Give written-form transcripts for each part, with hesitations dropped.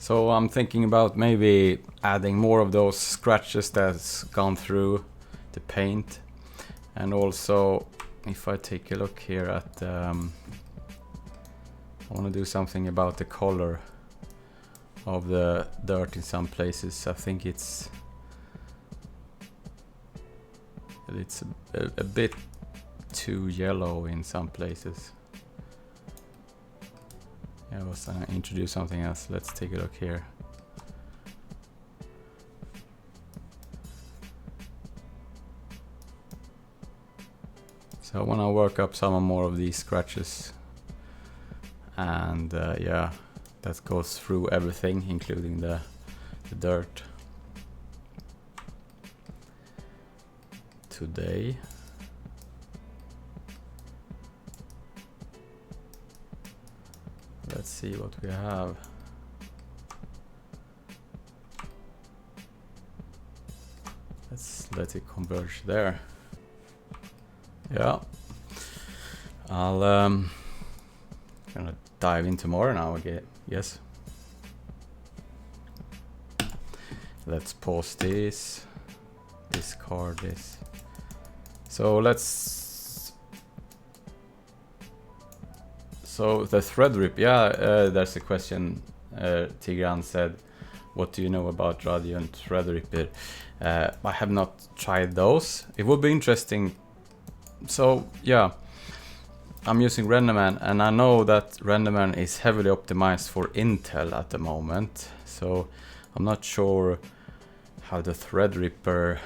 So I'm thinking about maybe adding more of those scratches that's gone through the paint. And also, if I take a look here at I want to do something about the color of the dirt in some places. I think it's a bit too yellow in some places. Yeah, I was gonna introduce something else. Let's take a look here. So I want to work up some more of these scratches, and yeah, that goes through everything, including the dirt. Today. Let's see what we have. Let's let it converge there. Yeah. I'll gonna dive into more now again. Yes. Let's pause this. Discard this. So let's. So the thread rip, yeah, there's a question. Tigran said, what do you know about radio and thread ripper? I have not tried those. It would be interesting. So yeah, I'm using Renderman, and I know that Renderman is heavily optimized for Intel at the moment. So I'm not sure how the thread ripper.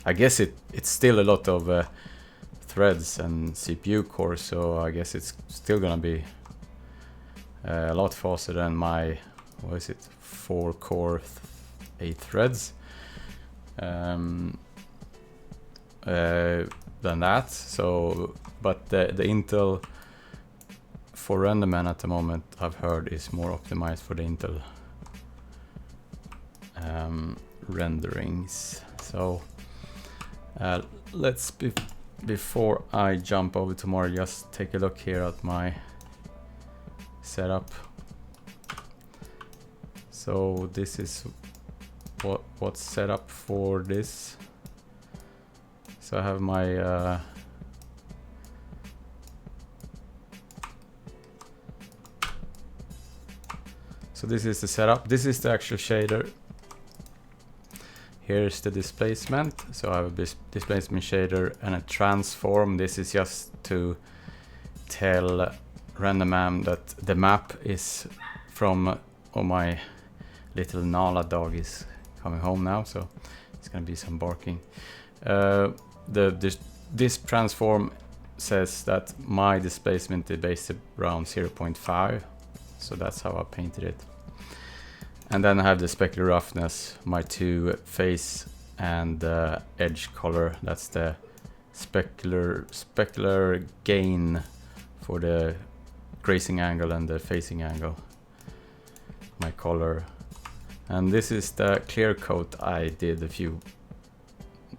I guess it's still a lot of threads and CPU cores, so I guess it's still gonna be a lot faster than my, what is it, 4 core 8 threads than that. So but the Intel for Renderman at the moment, I've heard, is more optimized for the Intel renderings. So let's before I jump over to more, just take a look here at my setup. So this is what's set up for this. So I have my so this is the setup. This is the actual shader. Here's the displacement. So I have a displacement shader and a transform. This is just to tell Renderman that the map is from, oh, my little Nala dog is coming home now, so it's gonna be some barking. This transform says that my displacement is based around 0.5, so that's how I painted it. And then I have the specular roughness, my 2 face and edge color. That's the specular gain for the grazing angle and the facing angle. My color. And this is the clear coat I did a few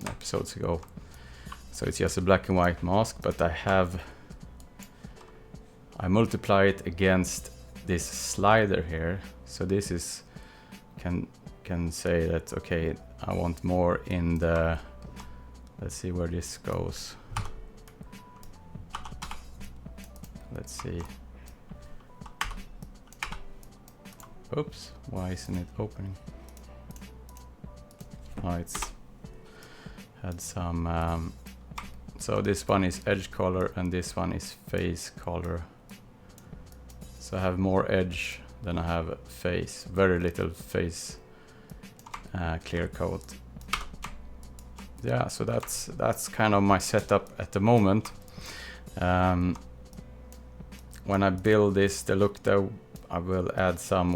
episodes ago. So it's just a black and white mask, but I multiply it against this slider here. So this is can say that, okay, I want more in the, let's see where this goes. Let's see. Oops, why isn't it opening? Oh, it's had some so this one is edge color and this one is face color. So I have more edge than I have face, very little face clear coat. Yeah, so that's kind of my setup at the moment. When I build this, the lookdev, I will add some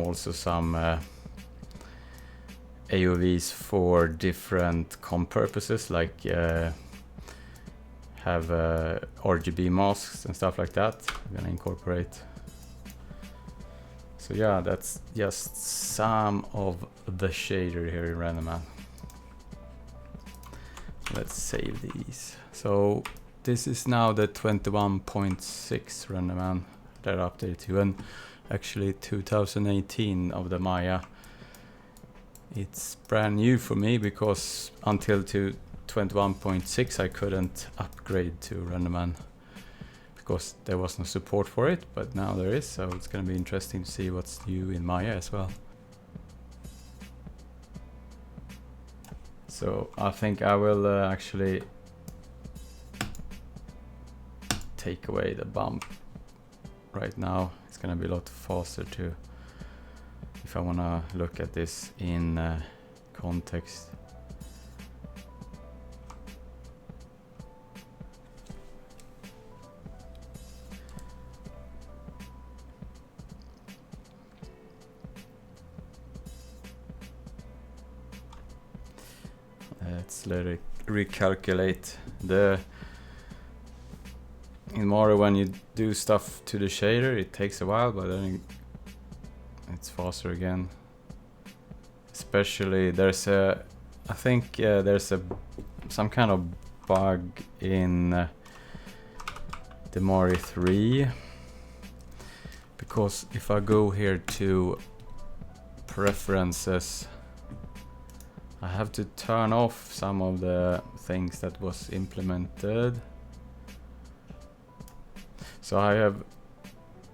AUVs for different comp purposes, like have RGB masks and stuff like that. I'm gonna incorporate. So yeah, that's just some of the shader here in Renderman. Let's save these. So this is now the 21.6 Renderman that I updated to, and actually 2018 of the Maya. It's brand new for me because until 21.6 I couldn't upgrade to Renderman because there was no support for it, but now there is, so it's gonna be interesting to see what's new in Maya as well. So I think I will actually take away the bump right now. It's gonna be a lot faster to, if I wanna look at this in context. Let's let it recalculate. In Mario, when you do stuff to the shader, it takes a while, but then it's faster again. Especially I think there's some kind of bug in the Mario 3, because if I go here to preferences, I have to turn off some of the things that was implemented. So I have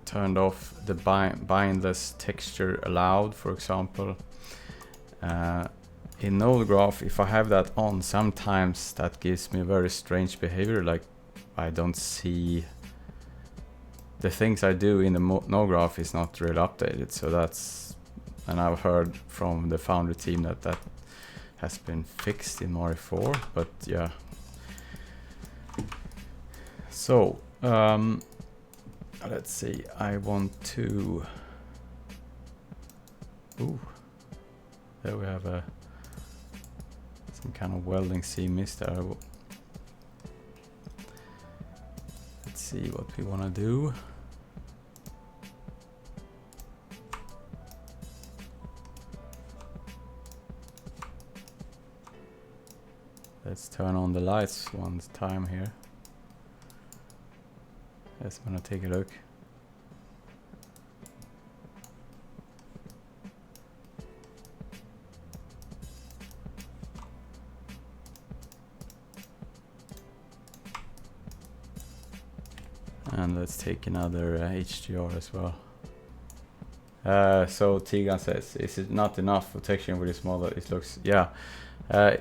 turned off the bindless texture allowed, for example. In node graph, if I have that on, sometimes that gives me a very strange behavior, like I don't see the things I do in the node graph is not really updated. So that's, and I've heard from the Foundry team that has been fixed in Mario 4, but yeah. So let's see, I want to, ooh, there we have some kind of welding seam mist there. Let's see what we want to do. Let's turn on the lights one time here. Yes, I'm gonna take a look. And let's take another HDR as well. So Tigan says, is it not enough for texturing with this model? It looks, yeah. I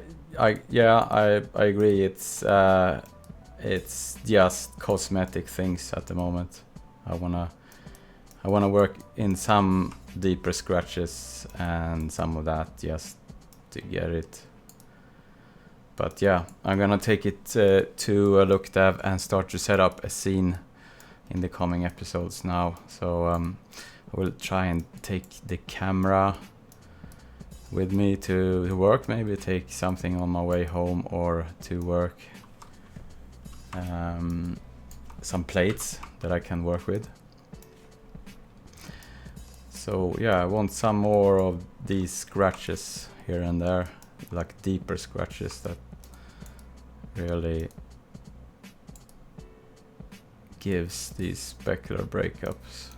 agree. It's just cosmetic things at the moment. I wanna work in some deeper scratches and some of that just to get it. But yeah, I'm gonna take it to a lookdev and start to set up a scene in the coming episodes now. So I will try and take the camera with me to work, maybe take something on my way home or to work. Some plates that I can work with. So yeah, I want some more of these scratches here and there, like deeper scratches that really gives these specular breakups.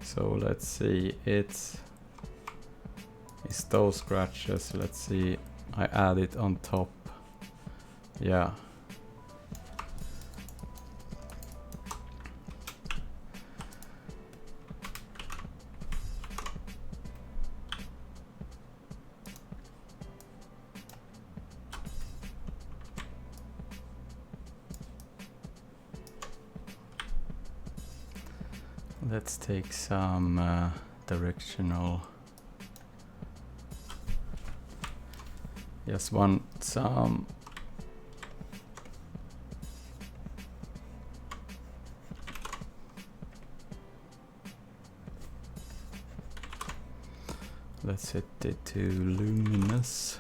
So let's see, it's those scratches. Let's see, I add it on top. Yeah. Let's take some directional. Just want some. Let's set it to luminous.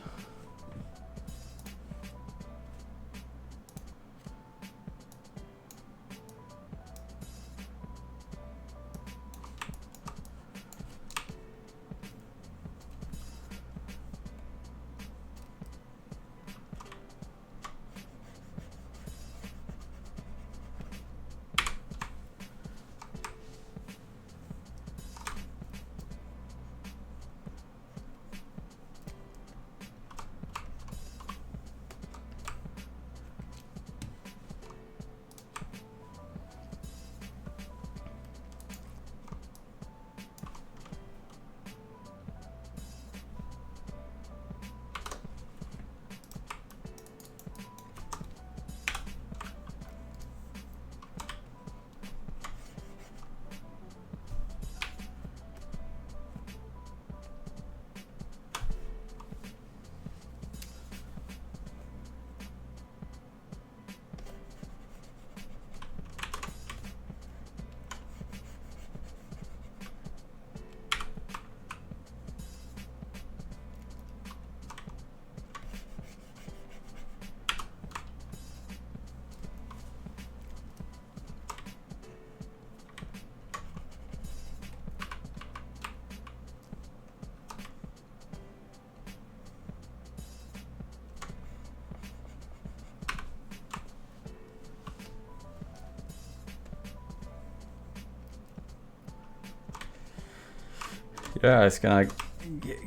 Yeah, it's gonna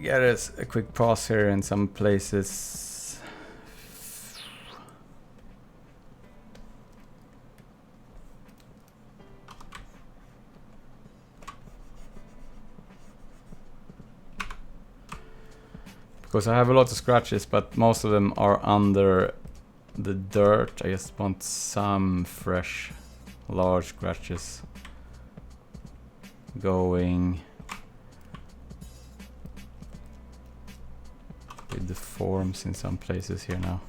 get us a quick pause here in some places. Because I have a lot of scratches, but most of them are under the dirt. I just want some fresh, large scratches going with the forms in some places here now.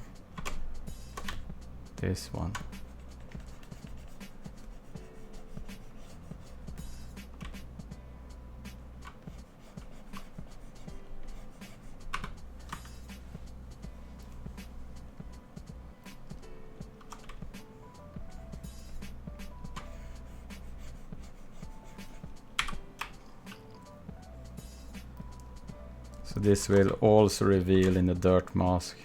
This one. So this will also reveal in the dirt mask.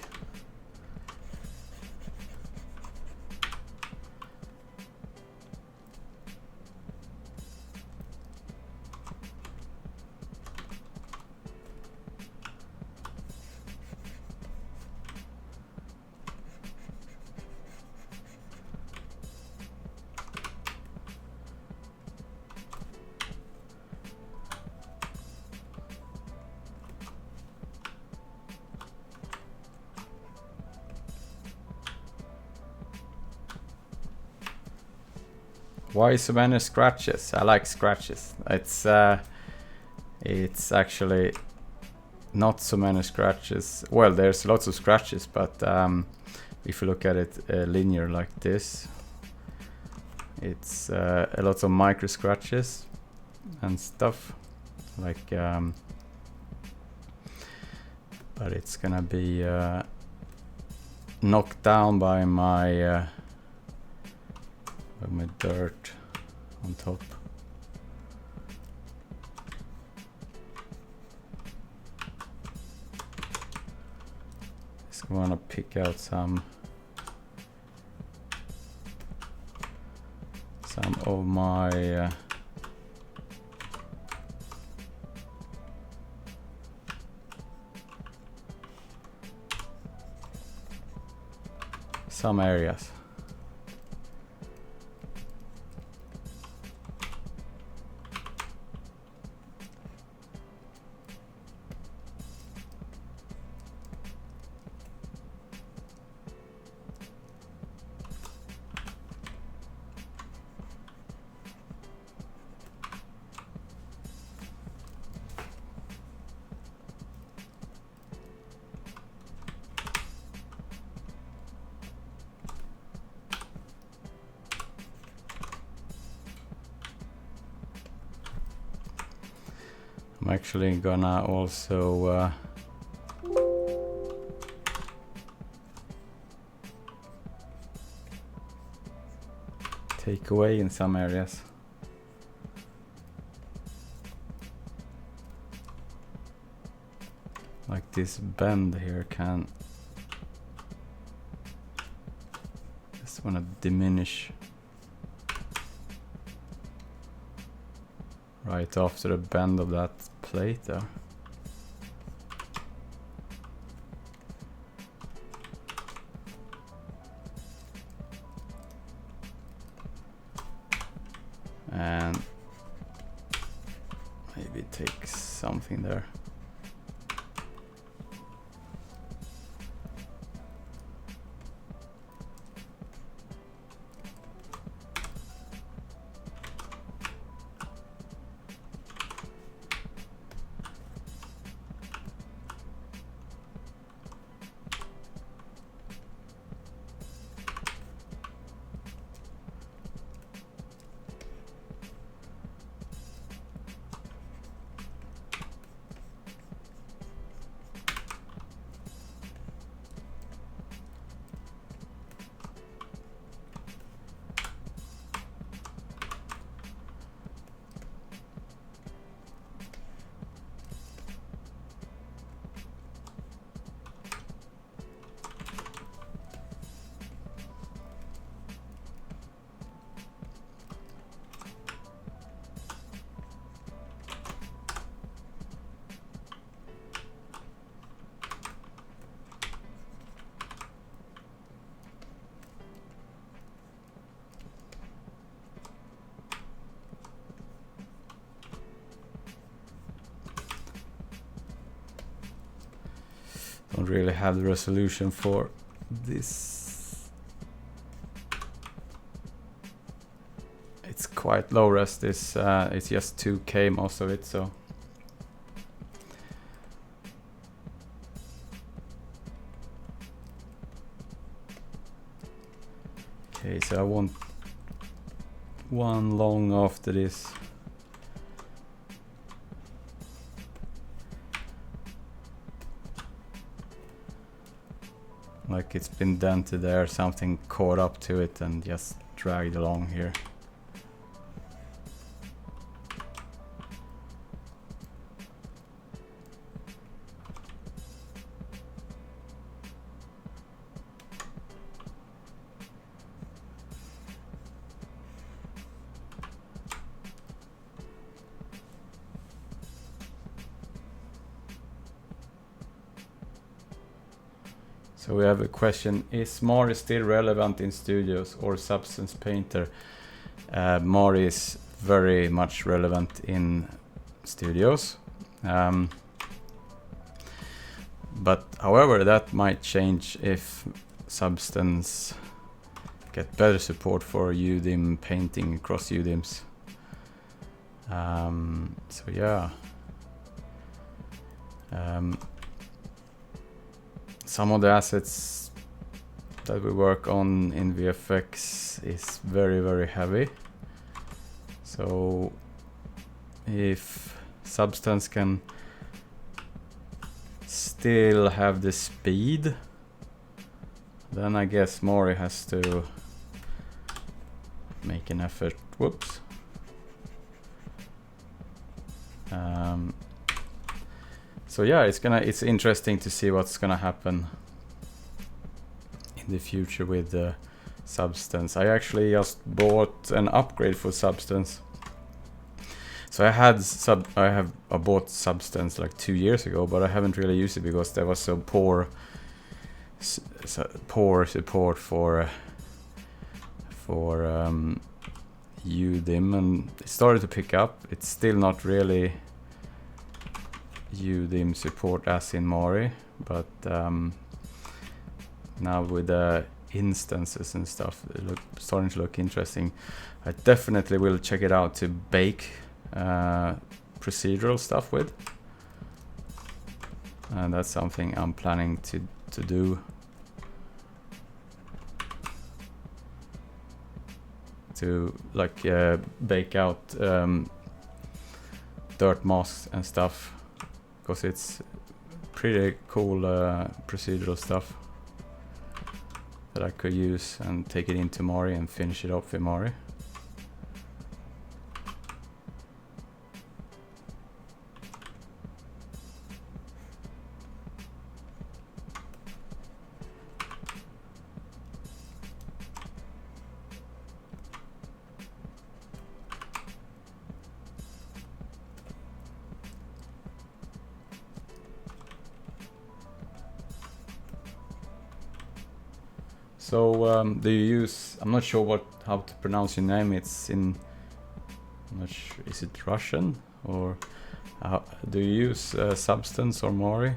Why so many scratches? I like scratches. It's actually not so many scratches. Well, there's lots of scratches, but if you look at it linear like this, it's a lot of micro scratches and stuff. Like, but it's gonna be knocked down by my dirt on top. Just wanna pick out some of my some areas. I'm actually gonna also take away in some areas. Like this bend here can just wanna diminish right after the bend of that plate there. And maybe take something there. don't really have the resolution for this. It's quite low res. This it's just 2K most of it, so. Okay, so I want one long after this. Like it's been dented there, something caught up to it and just dragged along here. So we have a question, is Mari still relevant in studios or Substance Painter? Mari is very much relevant in studios. But however, that might change if Substance get better support for UDIM painting across UDIMs. So yeah. Some of the assets that we work on in VFX is very, very heavy. So if Substance can still have the speed, then I guess Mori has to make an effort. Whoops. So yeah, it's interesting to see what's gonna happen in the future with the Substance. I actually just bought an upgrade for Substance. So I bought Substance like 2 years ago, but I haven't really used it because there was so poor support for UDIM, and it started to pick up. It's still not really UDIM support as in Mari, but now with the instances and stuff, starting to look interesting. I definitely will check it out to bake procedural stuff with, and that's something I'm planning to do. To like bake out dirt masks and stuff, because it's pretty cool procedural stuff that I could use and take it into Mari and finish it off with Mari. So do you use, I'm not sure how to pronounce your name, it's in, I'm not sure, is it Russian, or do you use Substance or Mori?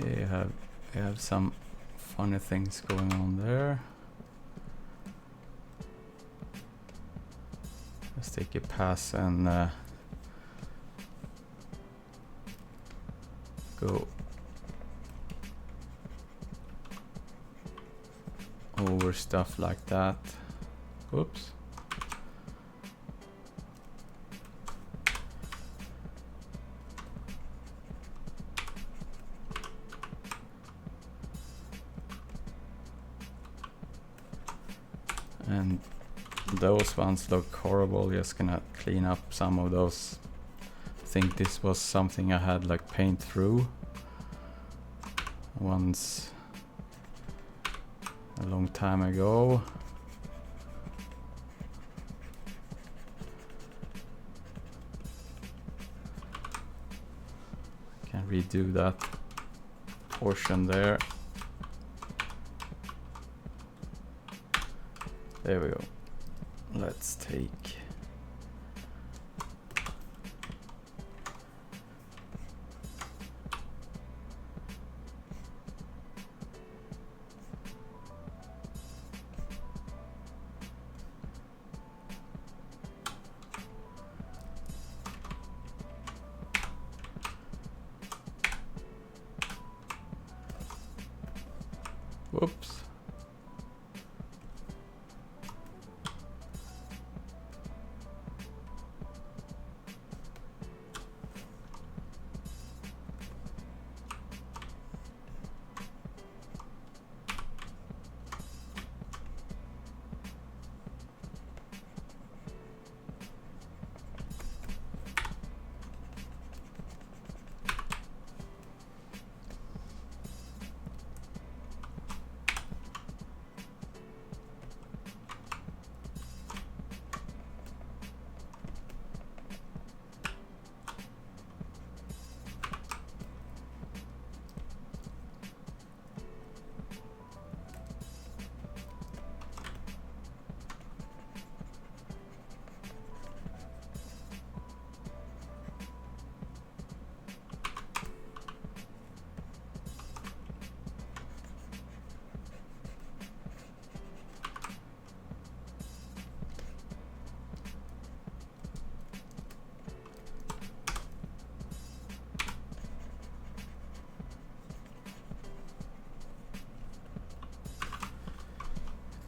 Yeah, you have some funny things going on there. Let's take a pass and go or stuff like that. Whoops. And those ones look horrible. Just gonna clean up some of those. I think this was something I had like paint through once a long time ago. Can redo that portion there. There we go. Let's take whoops.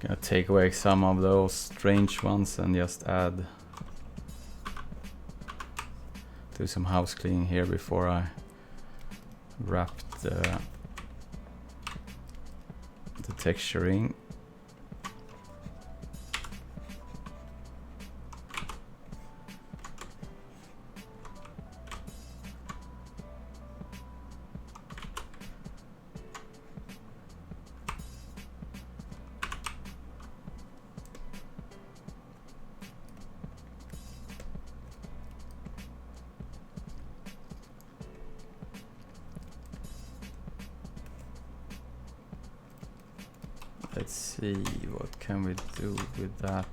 Gonna take away some of those strange ones and just do some house cleaning here before I wrap the texturing. Let's see, what can we do with that?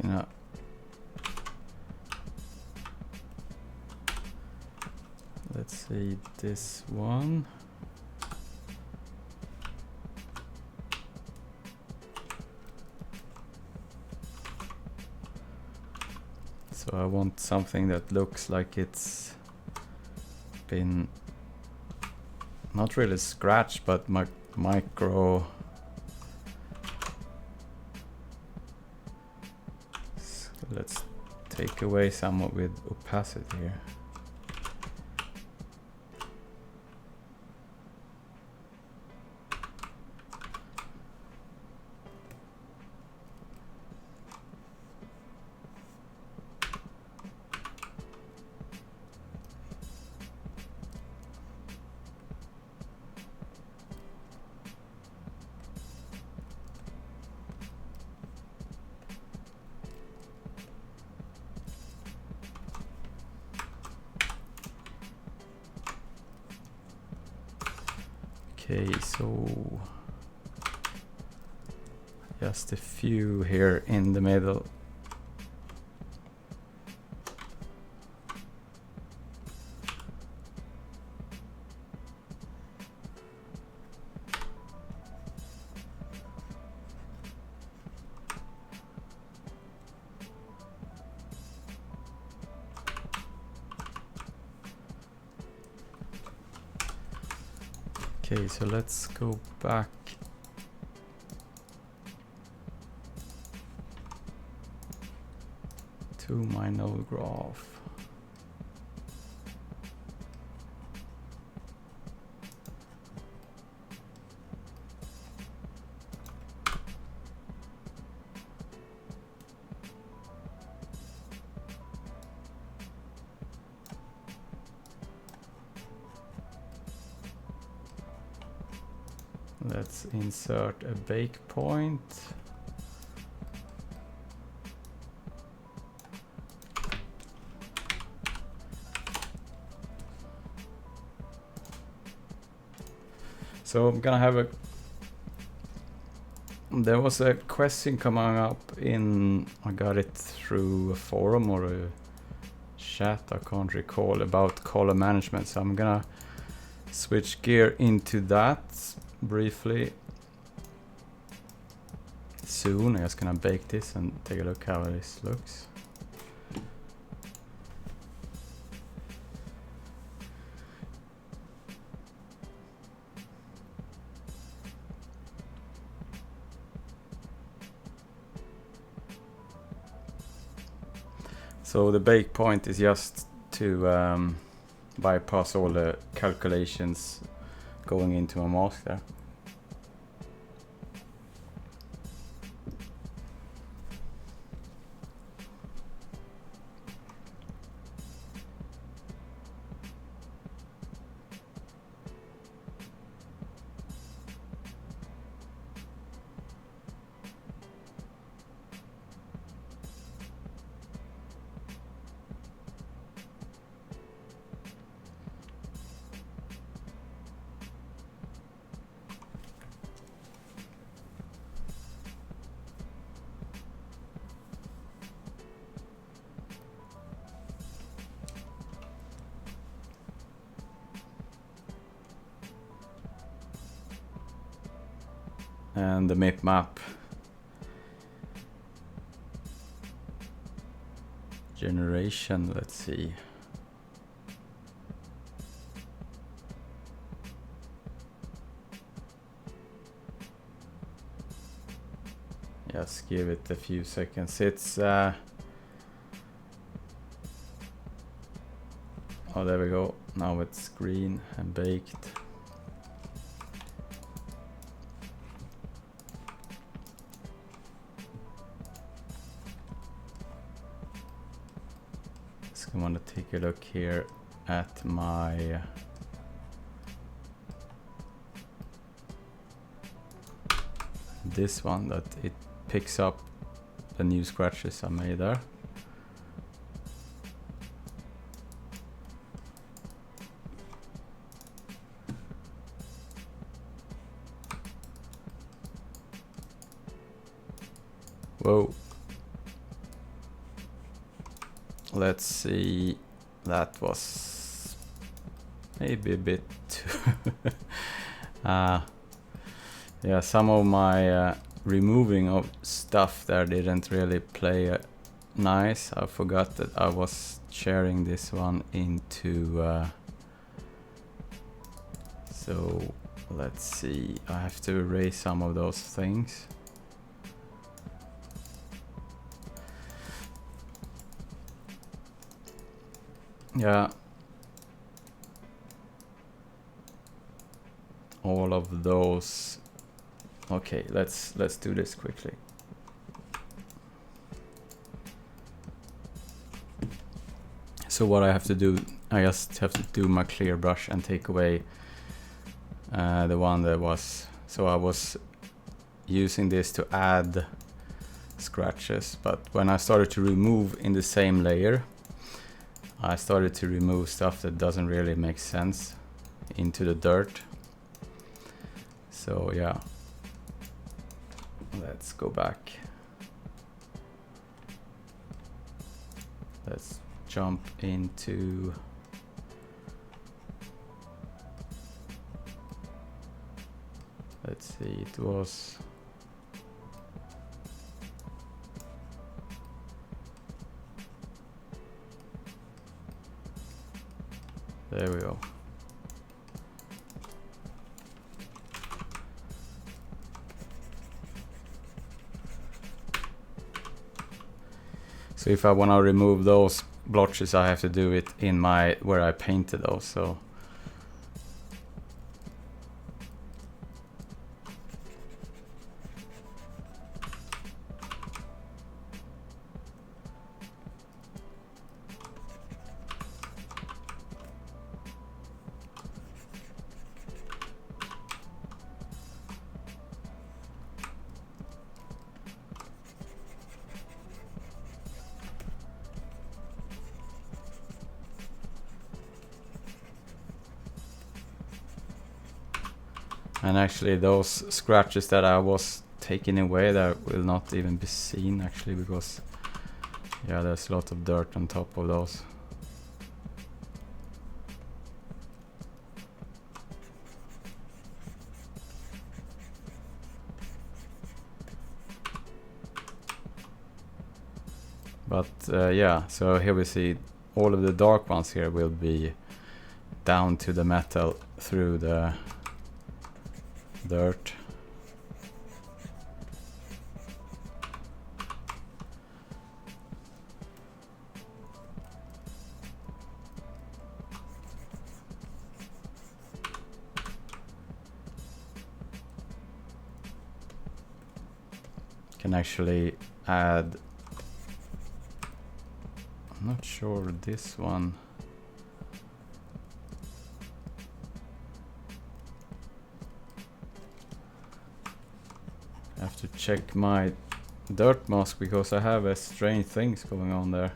Gonna let's see this one. So I want something that looks like it's been not really scratched, but micro. Let's take away some with opacity here. Okay, so just a few here in the middle. Okay, so let's go back to my node graph. Let's insert a bake point. So I'm gonna have a... There was a question coming up in... I got it through a forum or a chat, I can't recall, about color management. So I'm gonna switch gear into that briefly soon. I'm just gonna bake this and take a look how this looks. So the bake point is just to bypass all the calculations going into a mask there. And the map map generation, let's see. Just give it a few seconds. It's oh, there we go. Now it's green and baked. I want to take a look here at my this one, that it picks up the new scratches I made there. Whoa. Let's see, that was maybe a bit yeah, some of my removing of stuff there didn't really play nice. I forgot that I was sharing this one into so let's see, I have to erase some of those things. Yeah, all of those. Okay, let's do this quickly. So what I have to do, I just have to do my clear brush and take away the one that was, so I was using this to add scratches, but when I started to remove in the same layer, I started to remove stuff that doesn't really make sense into the dirt. So yeah, let's go back. Let's jump into let's see, it was there we go. So if I want to remove those blotches, I have to do it in my where I painted those. So and actually those scratches that I was taking away, that will not even be seen actually, because yeah, there's a lot of dirt on top of those. But yeah, so here we see all of the dark ones here will be down to the metal through the dirt. Can actually add, I'm not sure this one. I have to check my dirt mask because I have a strange things going on there.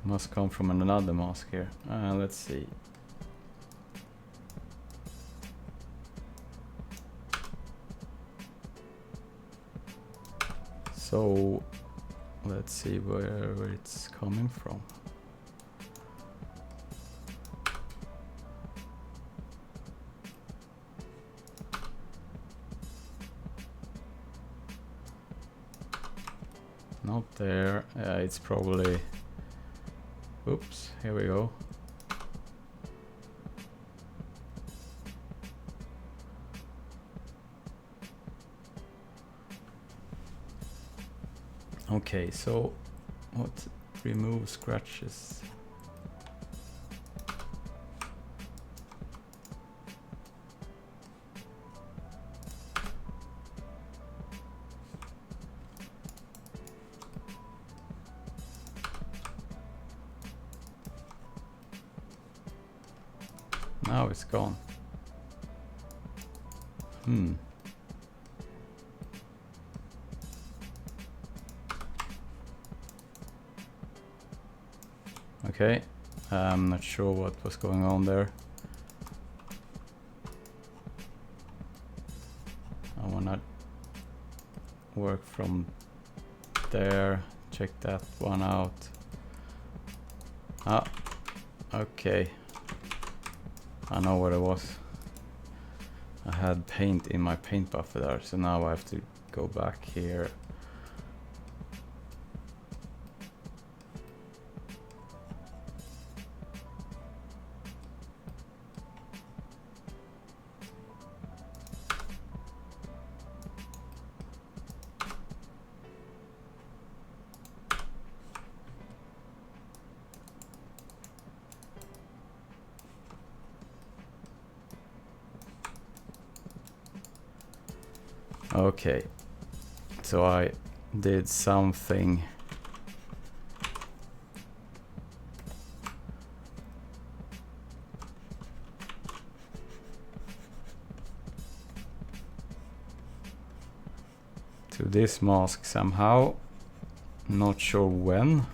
Must come from another mask here. Let's see. So let's see where it's coming from. Not there. It's probably, oops, here we go. Okay, so what, remove scratches. Now it's gone. Okay, I'm not sure what was going on there. I wanna work from there, check that one out. Ah, okay. I know what it was. I had paint in my paint buffer there, so now I have to go back here. Okay, so I did something. To this mask somehow, not sure when.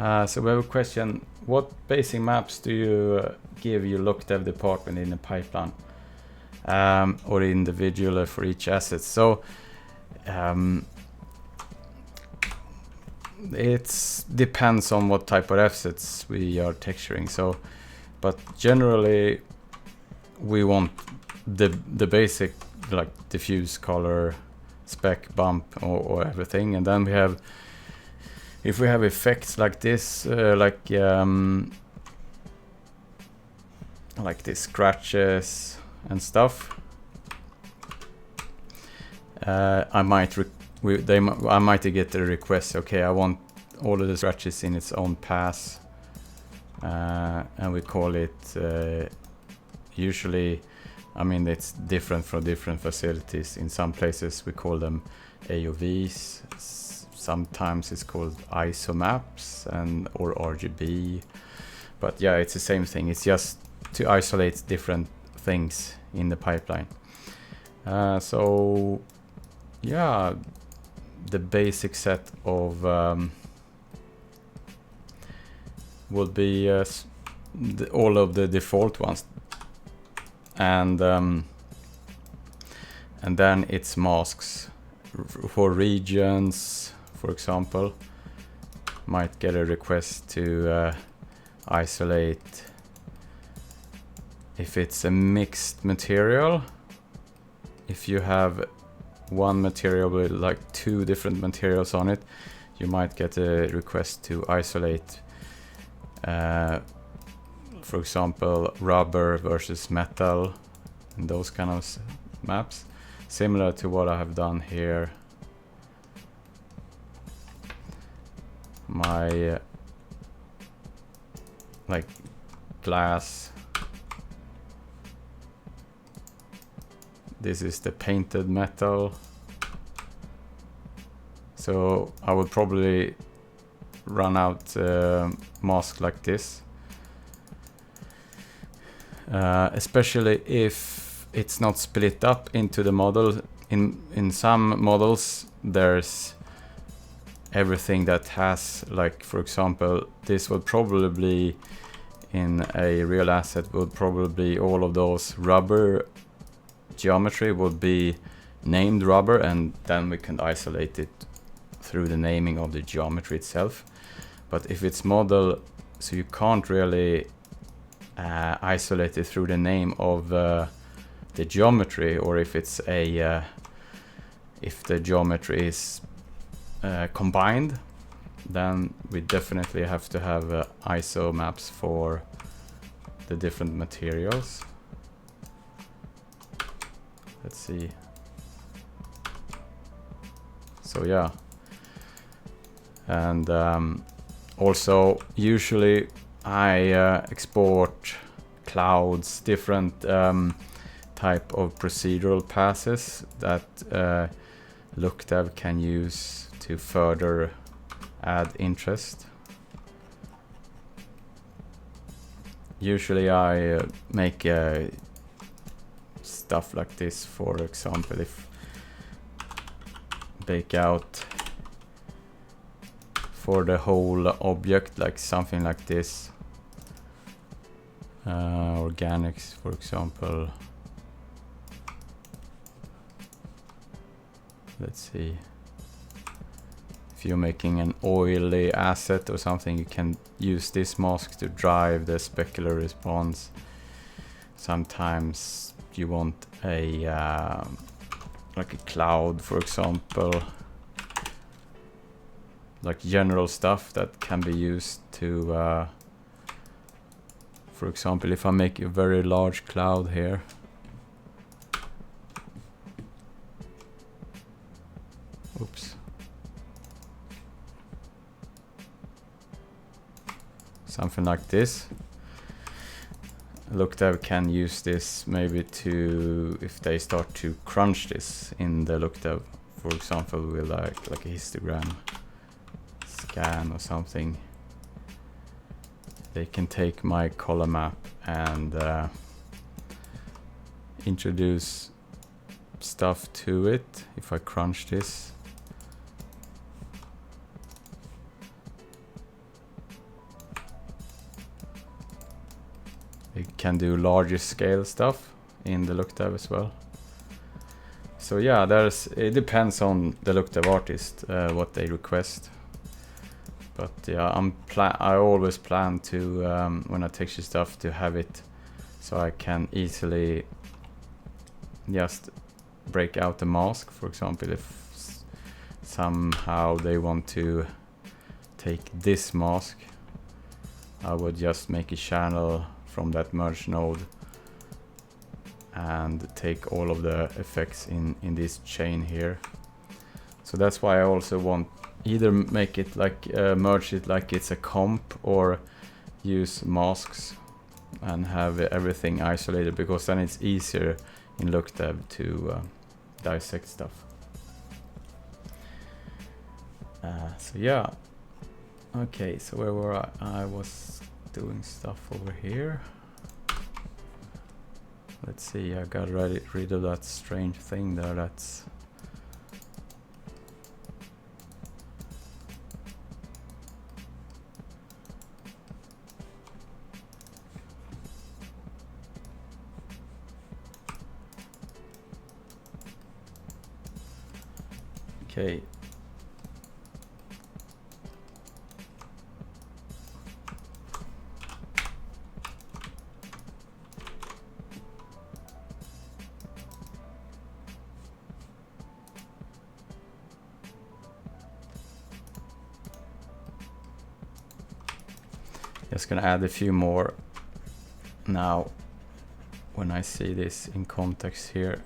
So we have a question: what basic maps do you give your lookdev department in the pipeline, or individually for each asset? So it depends on what type of assets we are texturing. So, but generally we want the basic, like diffuse, color, spec, bump, or everything, and then we have, if we have effects like this, like these scratches and stuff, I might get the request. Okay, I want all of the scratches in its own pass, and we call it usually, I mean, it's different for different facilities. In some places we call them AOVs. Sometimes it's called ISO maps or RGB. But yeah, it's the same thing. It's just to isolate different things in the pipeline. So yeah, the basic set of would be all of the default ones, and then it's masks for regions. For example, might get a request to isolate if it's a mixed material. If you have one material with like two different materials on it, you might get a request to isolate, for example, rubber versus metal, and those kind of maps, similar to what I have done here. My like glass, this is the painted metal, so I would probably run out mask like this, especially if it's not split up into the model. In some models there's everything that has, like, for example, this would probably, in a real asset, would probably all of those rubber geometry would be named rubber, and then we can isolate it through the naming of the geometry itself. But if it's model, so you can't really isolate it through the name of the geometry, or if it's a if the geometry is combined, then we definitely have to have ISO maps for the different materials. Let's see. So yeah, and also usually I export clouds, different type of procedural passes that lookdev can use to further add interest. Usually I make stuff like this. For example, if bake out for the whole object, like something like this, organics, for example. Let's see. If you're making an oily asset or something, you can use this mask to drive the specular response. Sometimes you want a like a cloud, for example, like general stuff that can be used to for example, if I make a very large cloud here, oops, something like this, lookdev can use this maybe to, if they start to crunch this in the lookdev, for example, with like a histogram scan or something, they can take my color map and introduce stuff to it. If I crunch this, can do larger scale stuff in the lookdev as well. So yeah, it depends on the lookdev artist what they request. But yeah, I always plan to when I texture stuff to have it so I can easily just break out the mask. For example, if somehow they want to take this mask, I would just make a channel from that merge node and take all of the effects in this chain here. So that's why I also want either make it like merge it like it's a comp, or use masks and have everything isolated, because then it's easier in lookdev to dissect stuff. So yeah, okay, so where were I? I was doing stuff over here. Let's see, I got rid of that strange thing there. That's okay. Just gonna add a few more now when I see this in context here.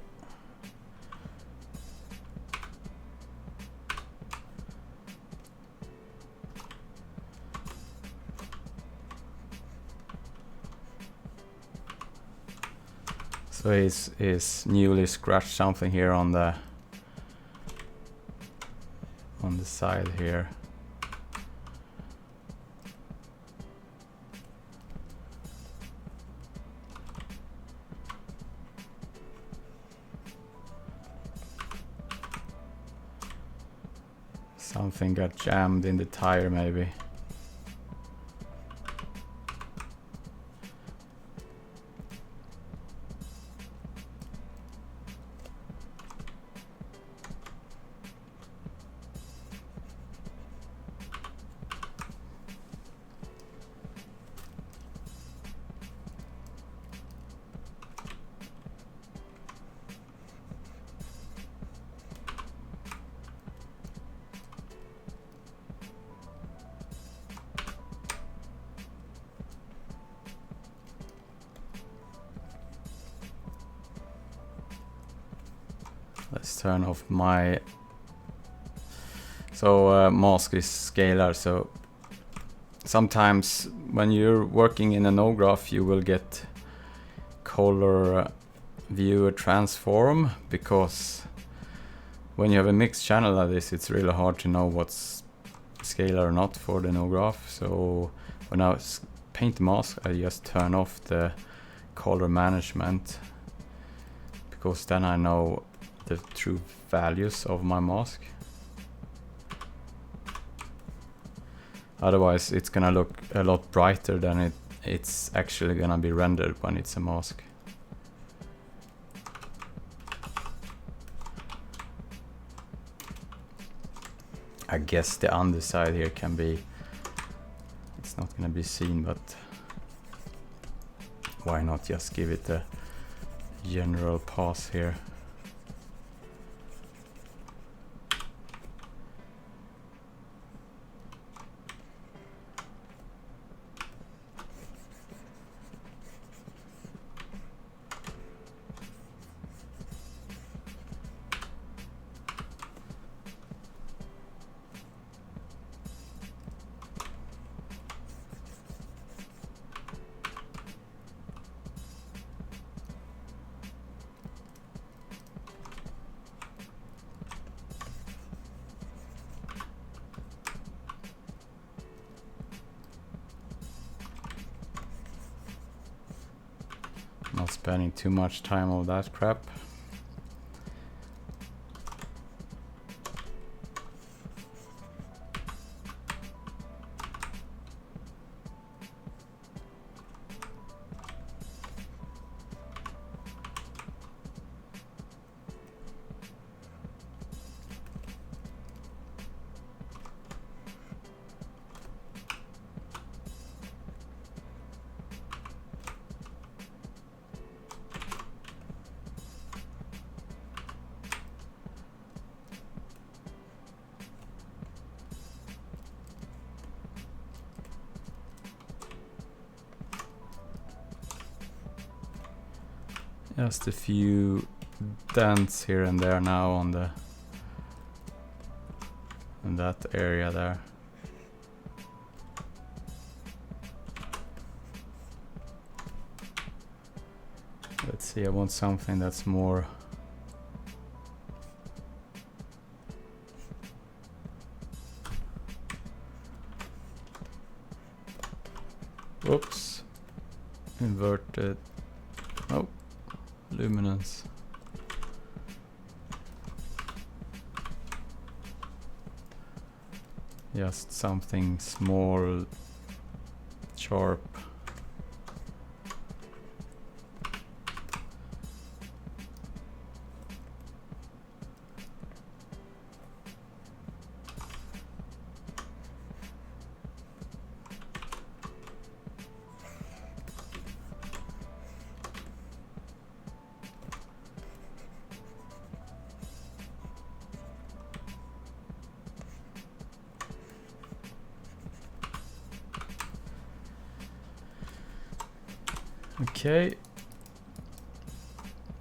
So he's newly scratched something here on the side here. Something got jammed in the tire maybe. Let's turn off my... So mask is scalar, so sometimes when you're working in an O-graph you will get color viewer transform, because when you have a mixed channel like this it's really hard to know what's scalar or not for the O-graph. So when I paint the mask I just turn off the color management, because then I know the true values of my mask. Otherwise it's gonna look a lot brighter than it's actually gonna be rendered when it's a mask. I guess the underside here can be, it's not gonna be seen, but why not just give it a general pass here. Not spending too much time on that crap. Just a few dents here and there now on the in that area there. Let's see, I want something that's more whoops, inverted, oh, luminance. Just something small, sharp. Okay,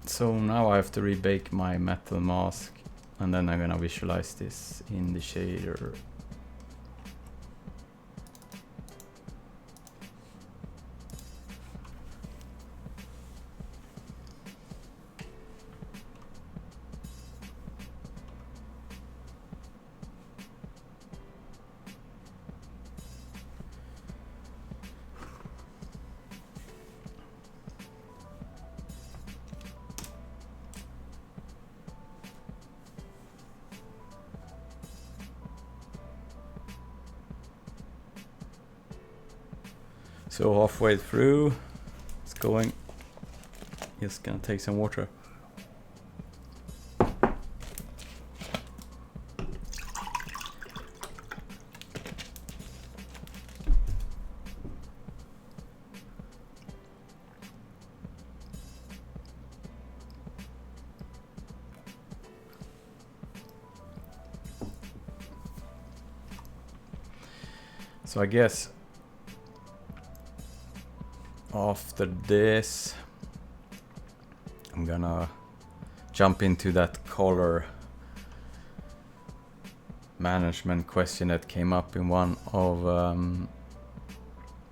so now I have to rebake my metal mask, and then I'm gonna visualize this in the shader. So halfway through, it's going. Just gonna take some water. So I guess after this, I'm gonna jump into that color management question that came up in one of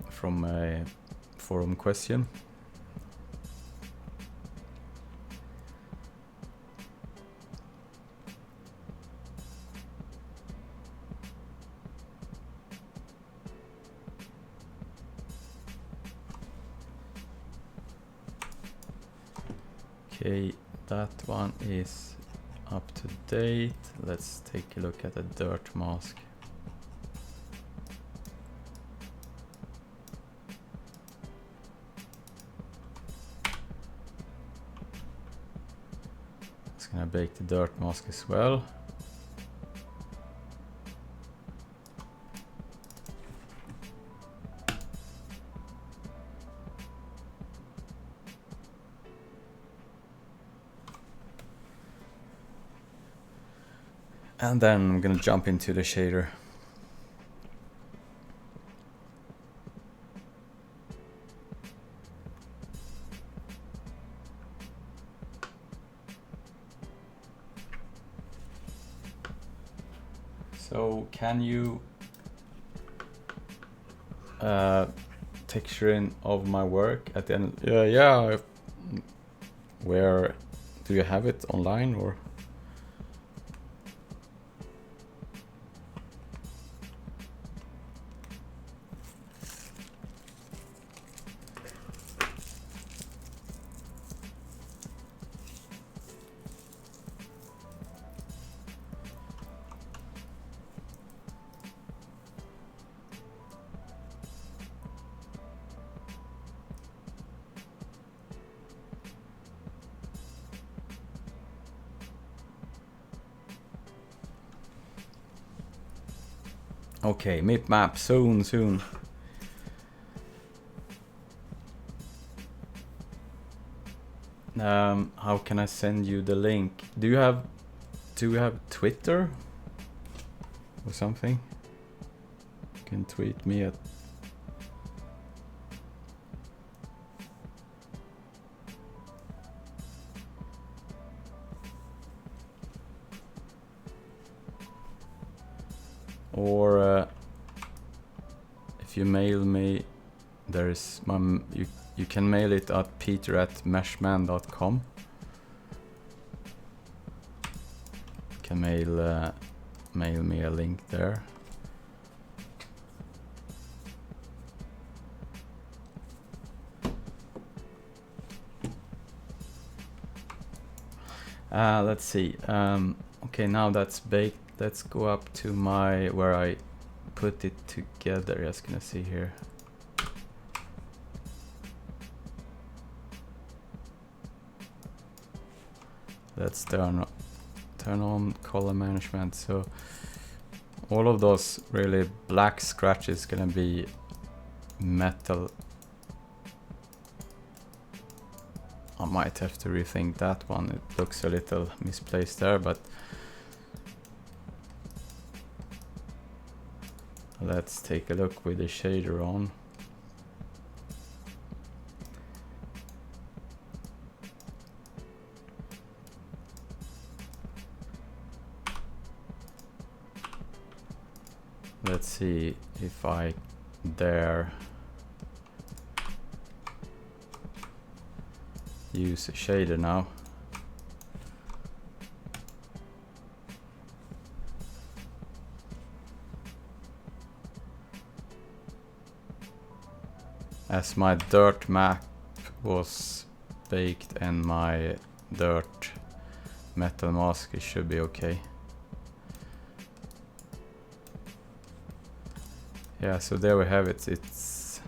from a forum question. Okay, that one is up to date. Let's take a look at the dirt mask. It's gonna bake the dirt mask as well. And then I'm gonna jump into the shader. So can you texturing of my work at the end? Yeah. Where do you have it online or? Okay, map soon. How can I send you the link? Do you have Twitter or something? You can tweet me at or if you mail me, there is you can mail it at peter@meshmen.com. You can mail me a link there. Let's see. Okay, now that's baked. Let's go up to my where I put it together. Just gonna see here. Let's turn on color management. So all of those really black scratches gonna be metal. I might have to rethink that one. It looks a little misplaced there, but let's take a look with the shader on. Let's see if I dare use a shader now. As my dirt map was baked and my dirt metal mask, it should be okay. Yeah, so there we have it. It's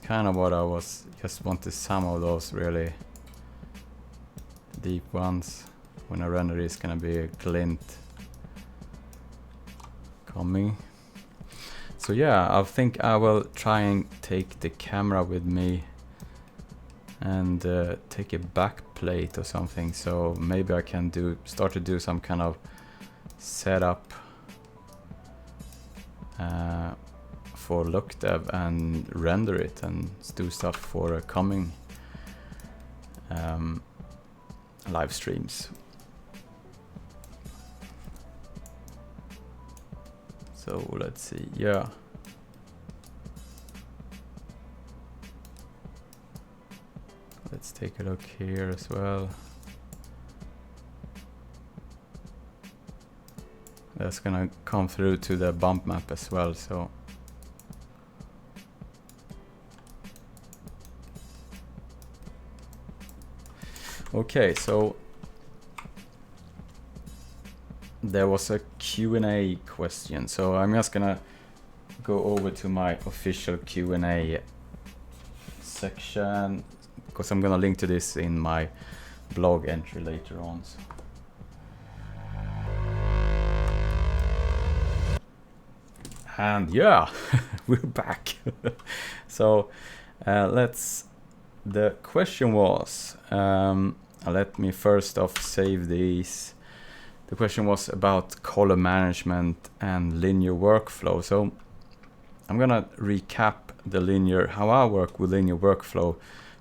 kind of what I was just wanted, some of those really deep ones. When I render it's gonna be a glint coming. So yeah, I think I will try and take the camera with me and take a back plate or something. So maybe I can start to do some kind of setup for lookdev and render it and do stuff for coming live streams. So let's see, yeah. Let's take a look here as well. That's gonna come through to the bump map as well, so okay, so there was a Q&A question, so I'm just gonna go over to my official Q&A section because I'm gonna link to this in my blog entry later on. So. And yeah, we're back. So the question was, let me first off save these. The question was about color management and linear workflow. So I'm gonna recap how I work with linear workflow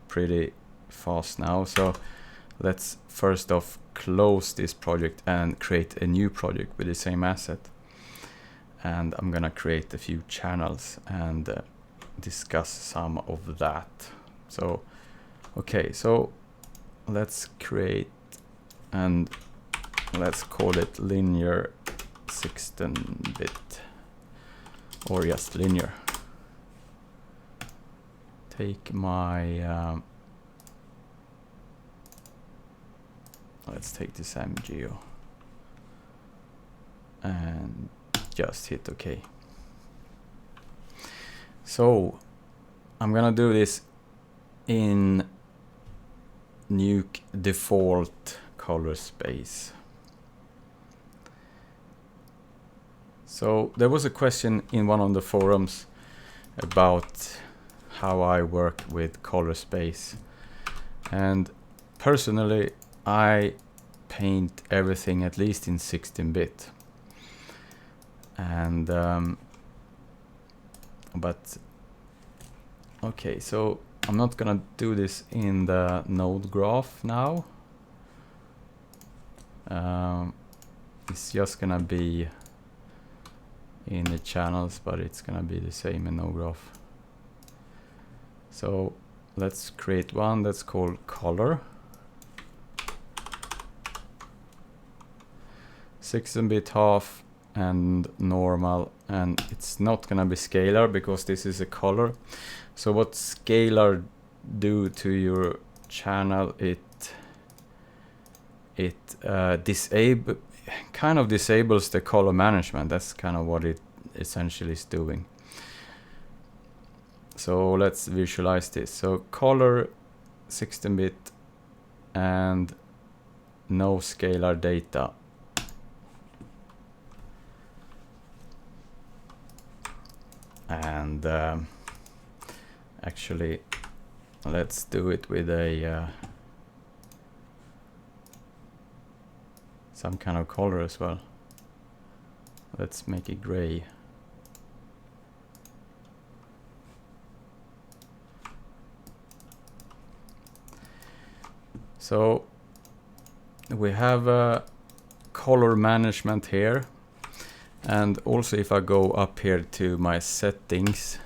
pretty fast now. So let's first off close this project and create a new project with the same asset. And I'm gonna create a few channels and discuss some of that. So okay, so let's create and let's call it linear 16-bit or just linear. Take my let's take this MGO and just hit OK. So I'm gonna do this in Nuke default color space. So there was a question in one of the forums about how I work with color space, and personally I paint everything at least in 16-bit. And but okay, so I'm not gonna do this in the node graph now. It's just gonna be in the channels, but it's gonna be the same in no graph. So let's create one that's called color. 16-bit half and normal, and it's not gonna be scalar because this is a color. So what scalar do to your channel, it kind of disables the color management. That's kind of what it essentially is doing. So let's visualize this. So color 16-bit and no scalar data. And actually, let's do it with a some kind of color as well. Let's make it gray. So we have a color management here, and also if I go up here to my settings,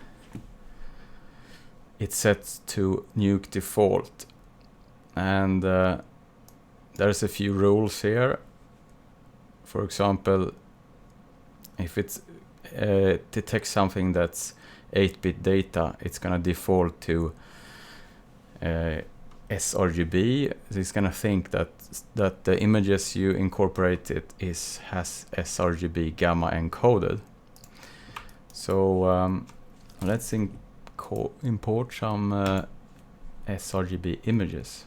it sets to nuke default, and there's a few rules here. For example, if it detects something that's 8-bit data, it's gonna default to sRGB. It's gonna think that the images you incorporated has sRGB gamma encoded. So let's import some sRGB images.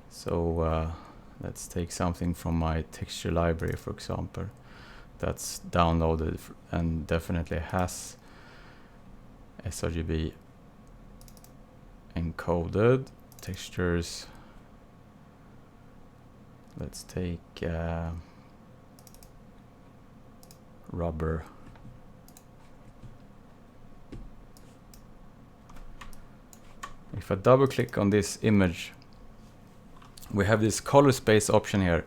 So let's take something from my texture library, for example, that's downloaded and definitely has sRGB encoded. Textures, let's take rubber. If I double click on this image, we have this color space option here,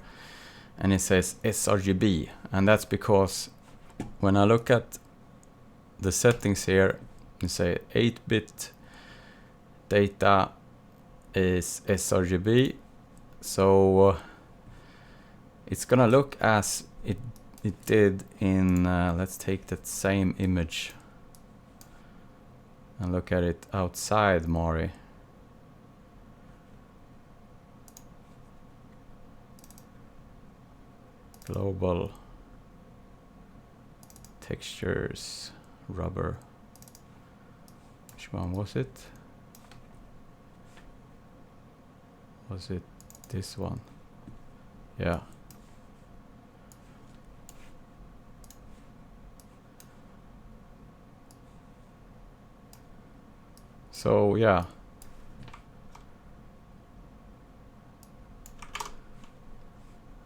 and it says sRGB, and that's because when I look at the settings here, you say 8-bit data is sRGB, so it's gonna look as it did in let's take that same image and look at it outside Mari. Global textures, rubber. Which one was it? Was it this one? Yeah. So yeah.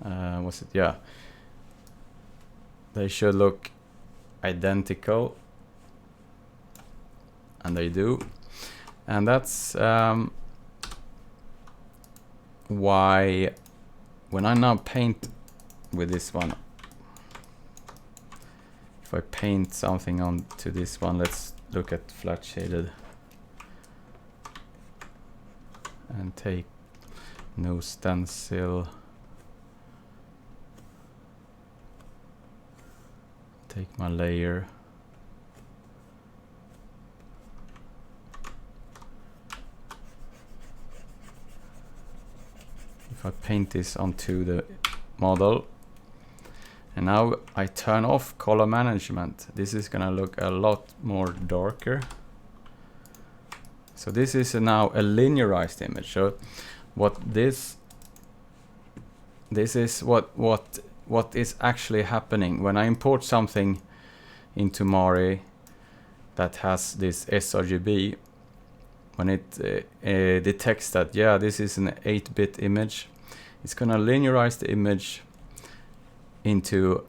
Was it? Yeah. They should look identical, and they do. And that's why when I now paint with this one, if I paint something onto this one, let's look at flat shaded and take no stencil, take my layer, if I paint this onto the model, and now I turn off color management, this is gonna look a lot more darker. So this is now a linearized image. So what this is what is actually happening when I import something into Mari that has this sRGB. When it detects that, yeah, this is an 8-bit image, it's gonna linearize the image into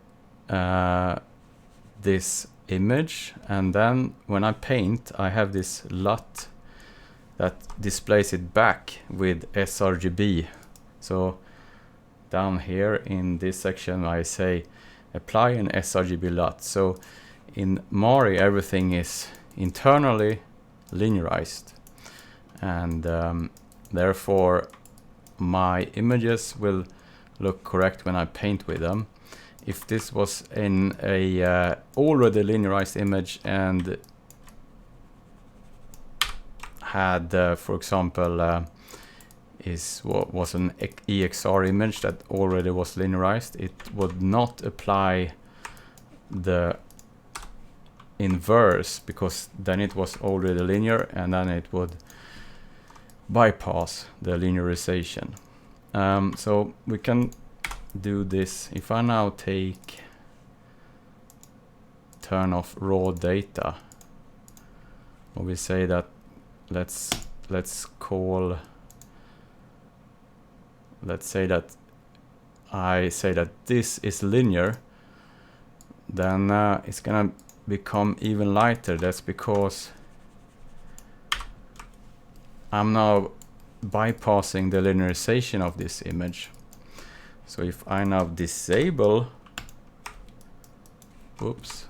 this image, and then when I paint, I have this LUT that displays it back with sRGB. So down here in this section, I say apply an sRGB LUT. So in Mari everything is internally linearized, and therefore my images will look correct when I paint with them. If this was in a already linearized image and had, for example, was an EXR image that already was linearized, it would not apply the inverse, because then it was already linear, and then it would bypass the linearization. So we can do this. If I now turn off raw data, or we say that let's say that I say that this is linear, then it's gonna become even lighter. That's because I'm now bypassing the linearization of this image. So if I now disable, oops,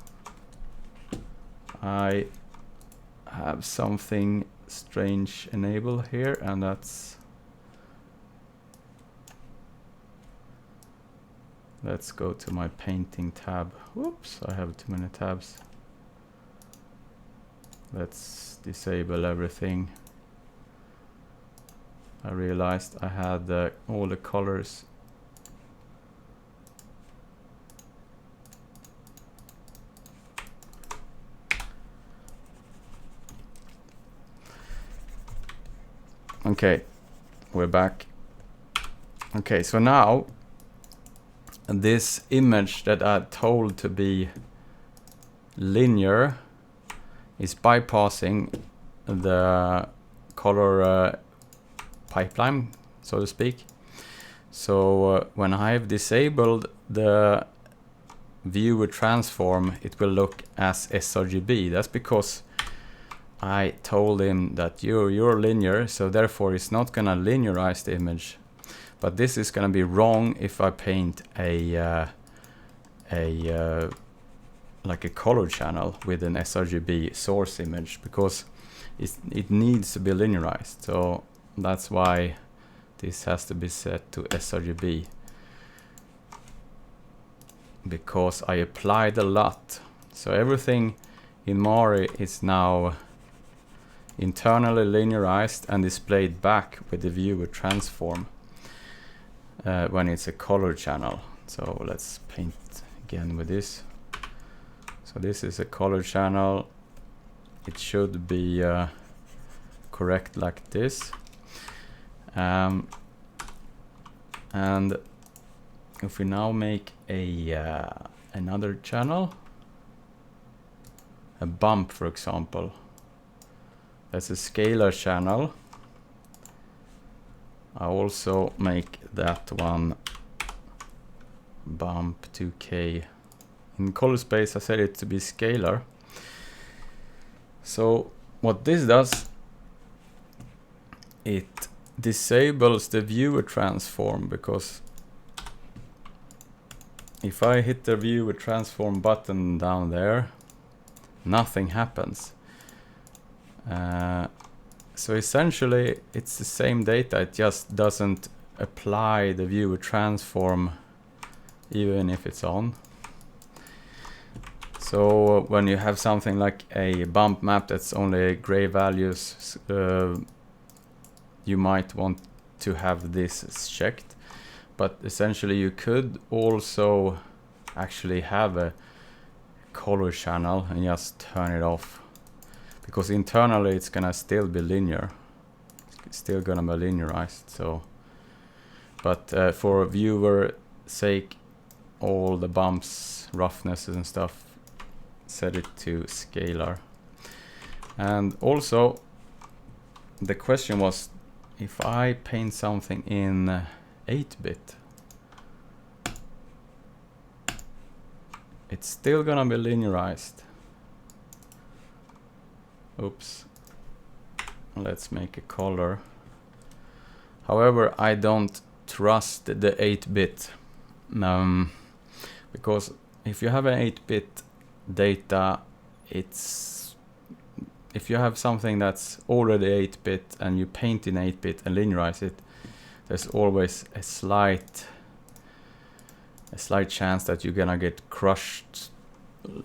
I have something strange enabled here, and that's, let's go to my painting tab. Whoops, I have too many tabs. Let's disable everything. I realized I had all the colors. Okay, we're back. Okay, so now this image that I told to be linear is bypassing the color pipeline, so to speak. So when I've disabled the viewer transform, it will look as sRGB. That's because I told him that you're linear, so therefore it's not gonna linearize the image. But this is gonna be wrong if I paint like a color channel with an sRGB source image, because it needs to be linearized. So that's why this has to be set to sRGB, because I applied a LUT. So everything in Mari is now internally linearized and displayed back with the viewer transform when it's a color channel. So let's paint again with this. So this is a color channel. It should be correct like this. And if we now make a another channel, a bump for example, that's a scalar channel. I also make that one bump 2K. In color space I set it to be scalar. So what this does, it disables the viewer transform, because if I hit the viewer transform button down there, nothing happens. So essentially it's the same data, it just doesn't apply the viewer transform even if it's on. So when you have something like a bump map that's only gray values, you might want to have this checked. But essentially you could also actually have a color channel and just turn it off, because internally it's gonna still be linear. It's still gonna be linearized. So, but for viewer sake, all the bumps, roughnesses and stuff, set it to scalar. And also the question was, if I paint something in 8-bit, it's still gonna be linearized. Oops. Let's make a color. However, I don't trust the 8-bit because if you have an 8-bit data, it's if you have something that's already 8-bit and you paint in 8-bit and linearize it, there's always a slight chance that you're gonna get crushed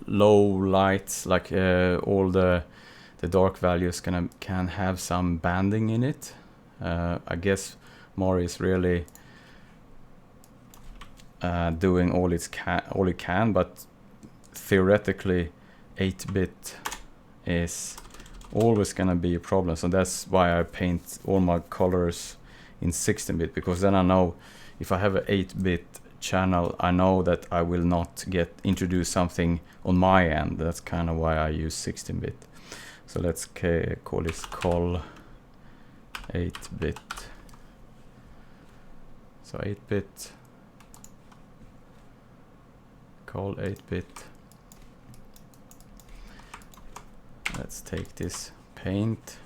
low lights, like all the dark values can have some banding in it. I guess Mori is really doing all it can, but theoretically 8-bit is always gonna be a problem. So that's why I paint all my colors in 16-bit, because then I know if I have an 8-bit channel, I know that I will not introduce something on my end. That's kind of why I use 16-bit. So let's call this col 8-bit. So 8-bit, col 8-bit. Let's take this paint.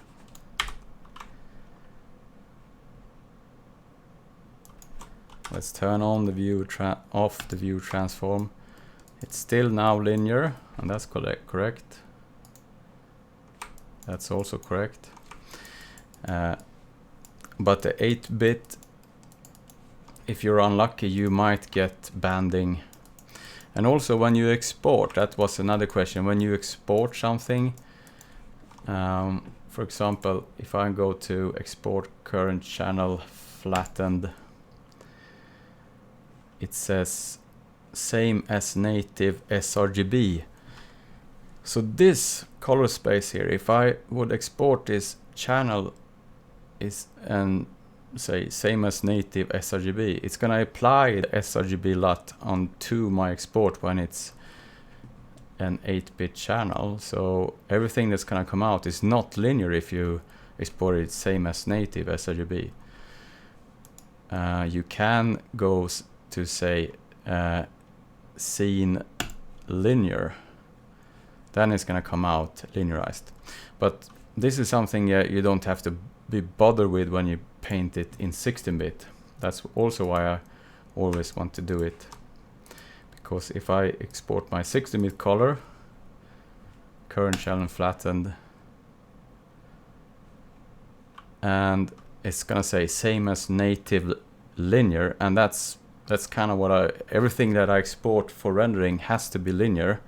Let's turn on the view off the view transform. It's still now linear, and that's correct. That's also correct. But the 8-bit, if you're unlucky, you might get banding. And also when you export, that was another question. When you export something, for example, if I go to export current channel flattened, it says same as native sRGB. So this color space here, if I would export this channel and say same as native sRGB, it's gonna apply the sRGB LUT onto my export when it's an 8-bit channel. So everything that's gonna come out is not linear if you export it same as native sRGB. You can go to say scene linear, then it's gonna come out linearized. But this is something you don't have to be bothered with when you paint it in 16-bit. That's also why I always want to do it, because if I export my 16-bit color, current channel flattened, and it's gonna say same as native linear, and that's kind of what everything that I export for rendering has to be linear,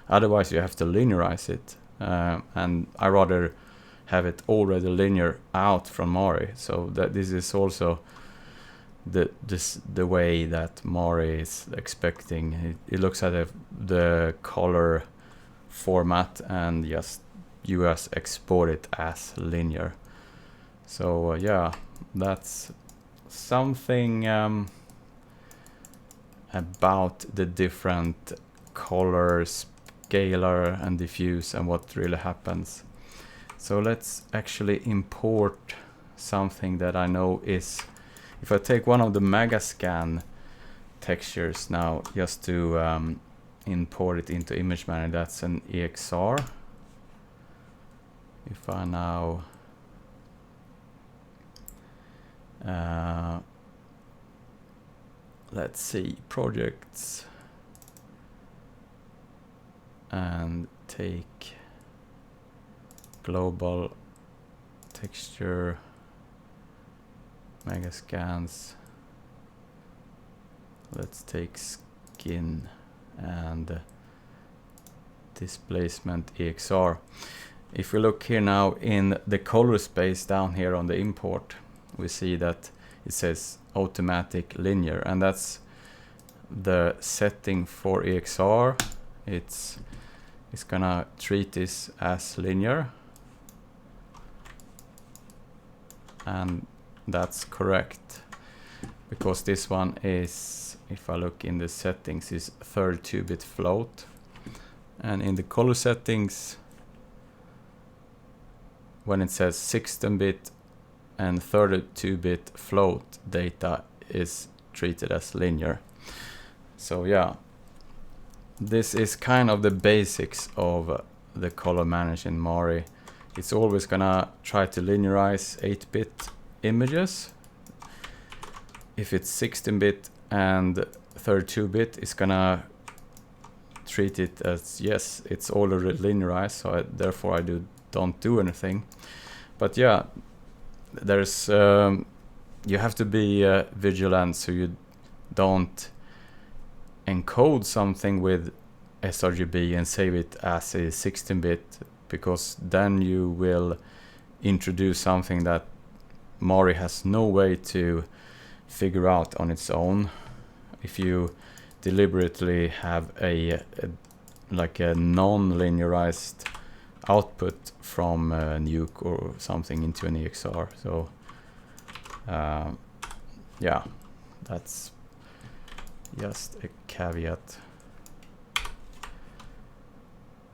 otherwise you have to linearize it, and I rather have it already linear out from Mori. So that this is also the way that Mori is expecting. It looks at the color format and just export it as linear. So yeah, that's something about the different colors, scalar and diffuse, and what really happens. So let's actually import something that I know is, if I take one of the Megascan textures now, just to import it into Image Manager, that's an EXR. If I now let's see, projects, and take global texture, Megascans. Let's take skin and displacement EXR. If we look here now in the color space down here on the import, we see that it says automatic linear, and that's the setting for EXR. It's gonna treat this as linear, and that's correct, because this one is, if I look in the settings, is 32-bit float, and in the color settings, when it says 16-bit and 32-bit float, data is treated as linear. So yeah, this is kind of the basics of the color manager in Mori. It's always gonna try to linearize 8-bit images. If it's 16-bit and 32-bit, it's gonna treat it as, yes, it's already linearized, so therefore I don't do anything. But yeah, there's you have to be vigilant so you don't encode something with sRGB and save it as a 16-bit, because then you will introduce something that Mari has no way to figure out on its own. If you deliberately have a non-linearized output from a nuke or something into an EXR. So yeah, that's just a caveat.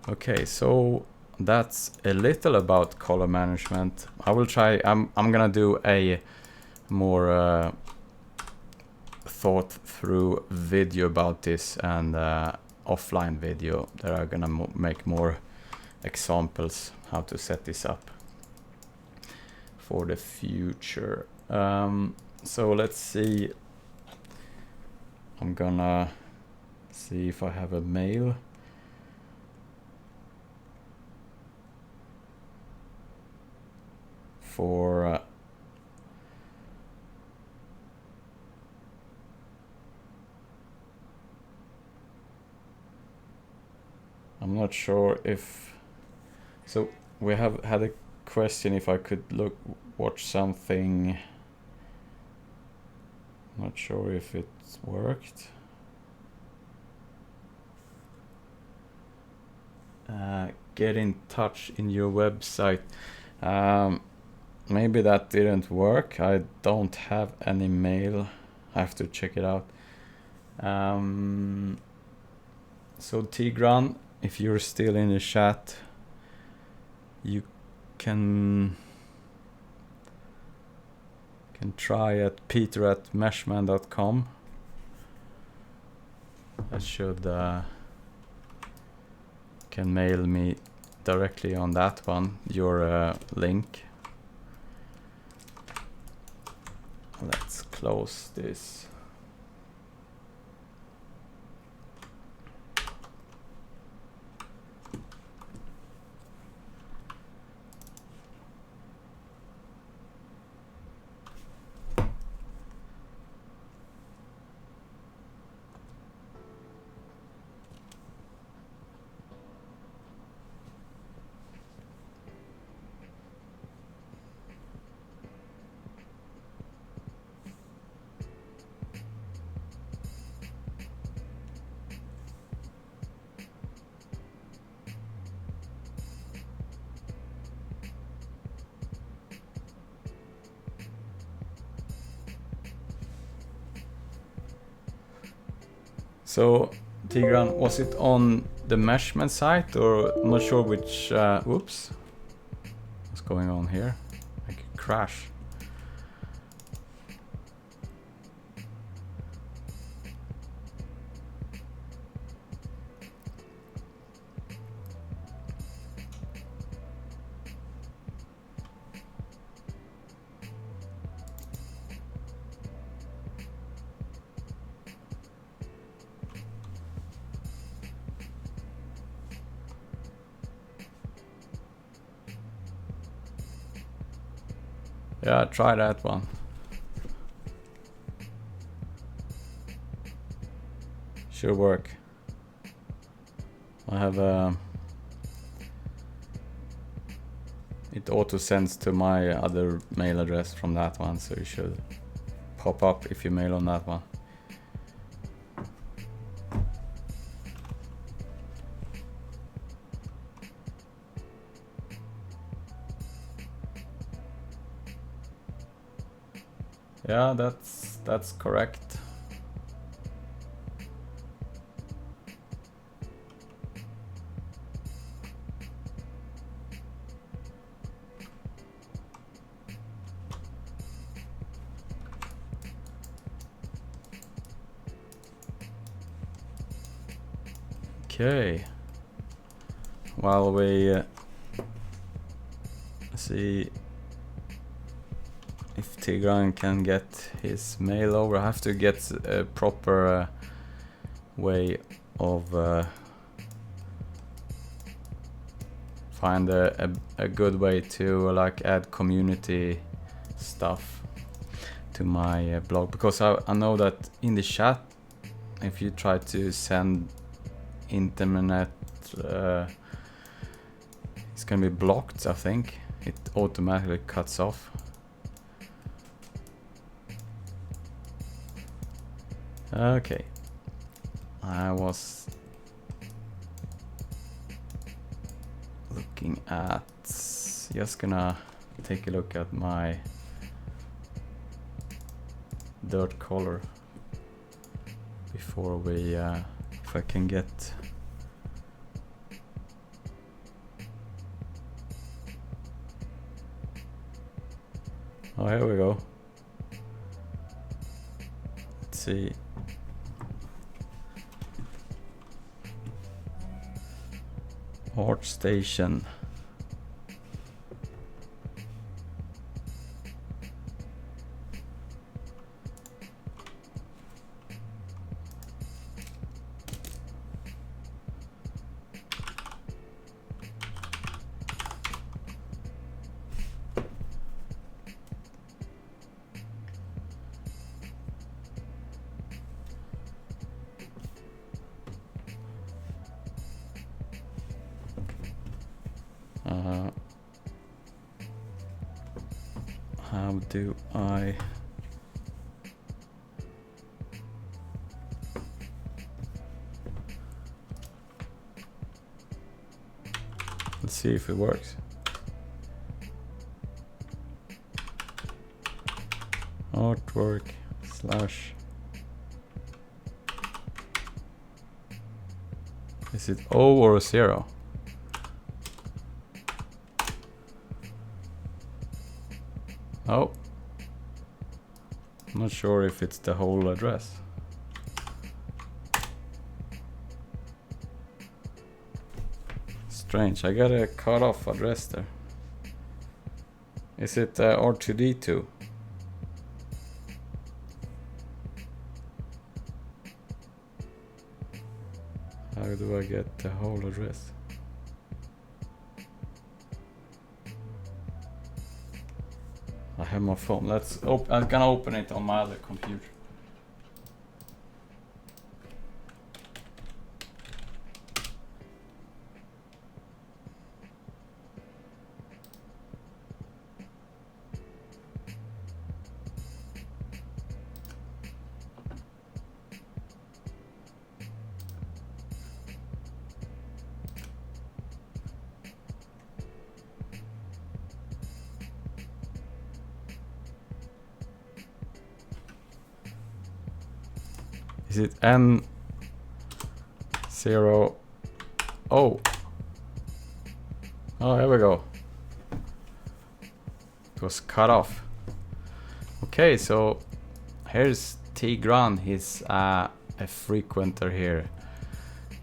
Okay, so that's a little about color management. I will try, I'm gonna do a more thought through video about this, and offline video that are gonna make more examples how to set this up for the future. So let's see, I'm gonna see if I have a mail. For I'm not sure if, so we have had a question if I could watch something. Not sure if it worked. Get in touch in your website. Maybe that didn't work. I don't have any mail. I have to check it out. So Tigran, if you're still in the chat, you can try at peter@meshmen.com. That should can mail me directly on that one your link. Let's close this. So Tigran, was it on the Meshmen site, or I'm not sure which, whoops, what's going on here? I could crash. Yeah, try that one. Should work. I have it auto sends to my other mail address from that one, so it should pop up if you mail on that one. Yeah, that's correct. Okay. While we see if Tigran can get his mail over, I have to get a proper way of find a good way to like add community stuff to my blog, because I know that in the chat, if you try to send internet, it's gonna be blocked. I think it automatically cuts off. Okay, I was looking at, just gonna take a look at my dirt color before we, if I can get oh, here we go. Let's see. Art station. How do I let's see if it works. Artwork slash, is it O or 0? Oh, I'm not sure if it's the whole address. Strange, I got a cut off address there. Is it R2D2? How do I get the whole address? I have my phone. Let's I'm gonna open it on my other computer. Is it N0? Oh, here we go. It was cut off. Okay, so here's Tigran. He's a frequenter here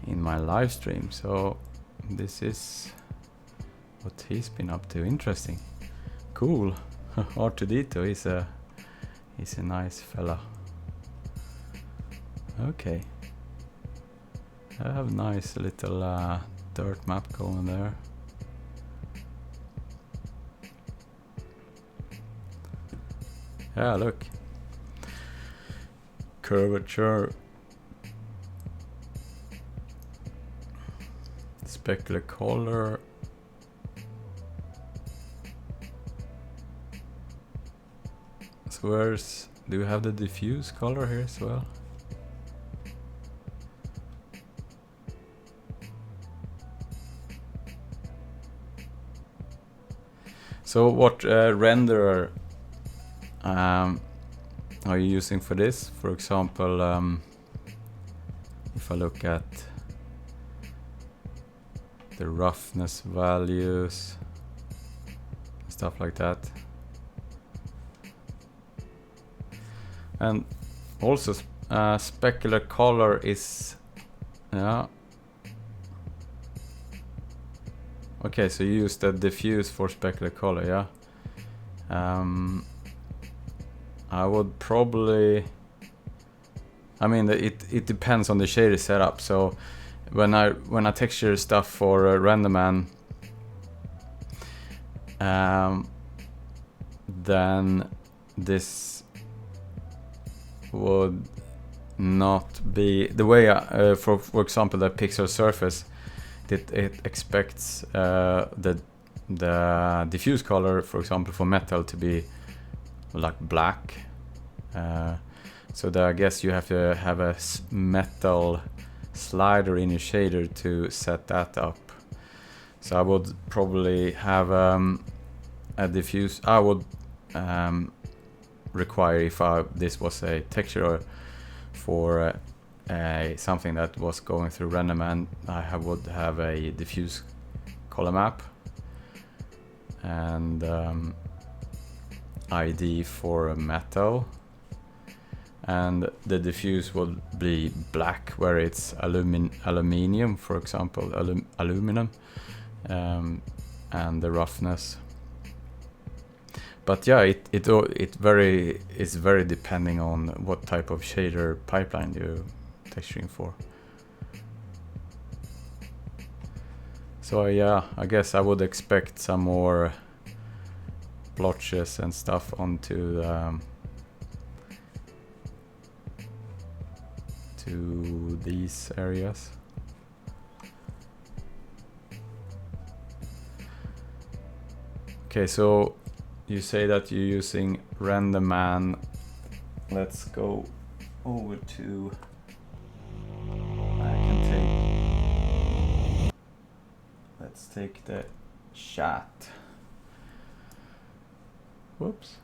in my live stream. So this is what he's been up to. Interesting. Cool. R2D2 he's a nice fella. Okay. I have a nice little dirt map going there. Yeah, look. Curvature. Specular color. So where's, do we have the diffuse color here as well? So what renderer are you using for this? For example, if I look at the roughness values, stuff like that. And also specular color is, yeah. Okay, so you use the diffuse for specular color, yeah. I would probably, I mean, it depends on the shader setup. So when I texture stuff for Renderman, then this would not be the way for example the pixel surface, it expects the diffuse color, for example for metal, to be like black, so I guess you have to have a metal slider in your shader to set that up. So I would probably have a diffuse. I would require, if this was a texture for something that was going through Renderman, I would have a diffuse color map and ID for a metal, and the diffuse would be black where it's aluminium, for example, aluminum, and the roughness. But yeah, it is very depending on what type of shader pipeline you're texturing for. So yeah, I guess I would expect some more blotches and stuff onto to these areas. Okay, so you say that you're using Renderman. Let's go over to. Let's take the chat. Whoops.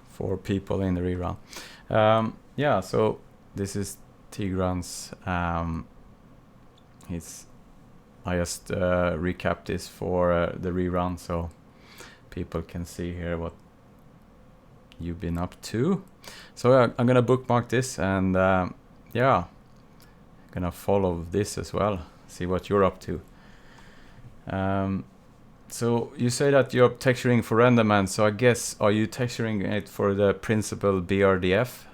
For people in the rerun. Yeah, so this is Tigran's. I just recapped this for the rerun so people can see here what you've been up to. So I'm gonna bookmark this and yeah, gonna follow this as well, see what you're up to. So you say that you're texturing for Renderman, so I guess, are you texturing it for the principal BRDF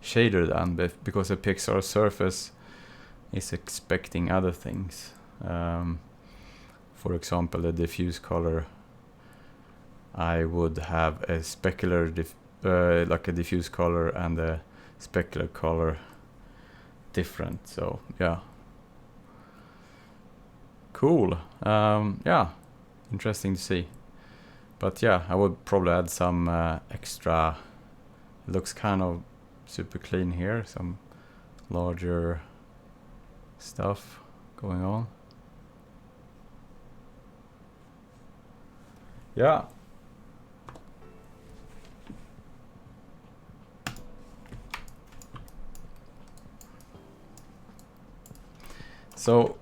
shader then, because the pixel surface is expecting other things? For example, the diffuse color, I would have a specular like a diffuse color and a specular color different. So yeah, cool. Yeah, interesting to see. But yeah, I would probably add some extra. It looks kind of super clean here, some larger stuff going on. Yeah. So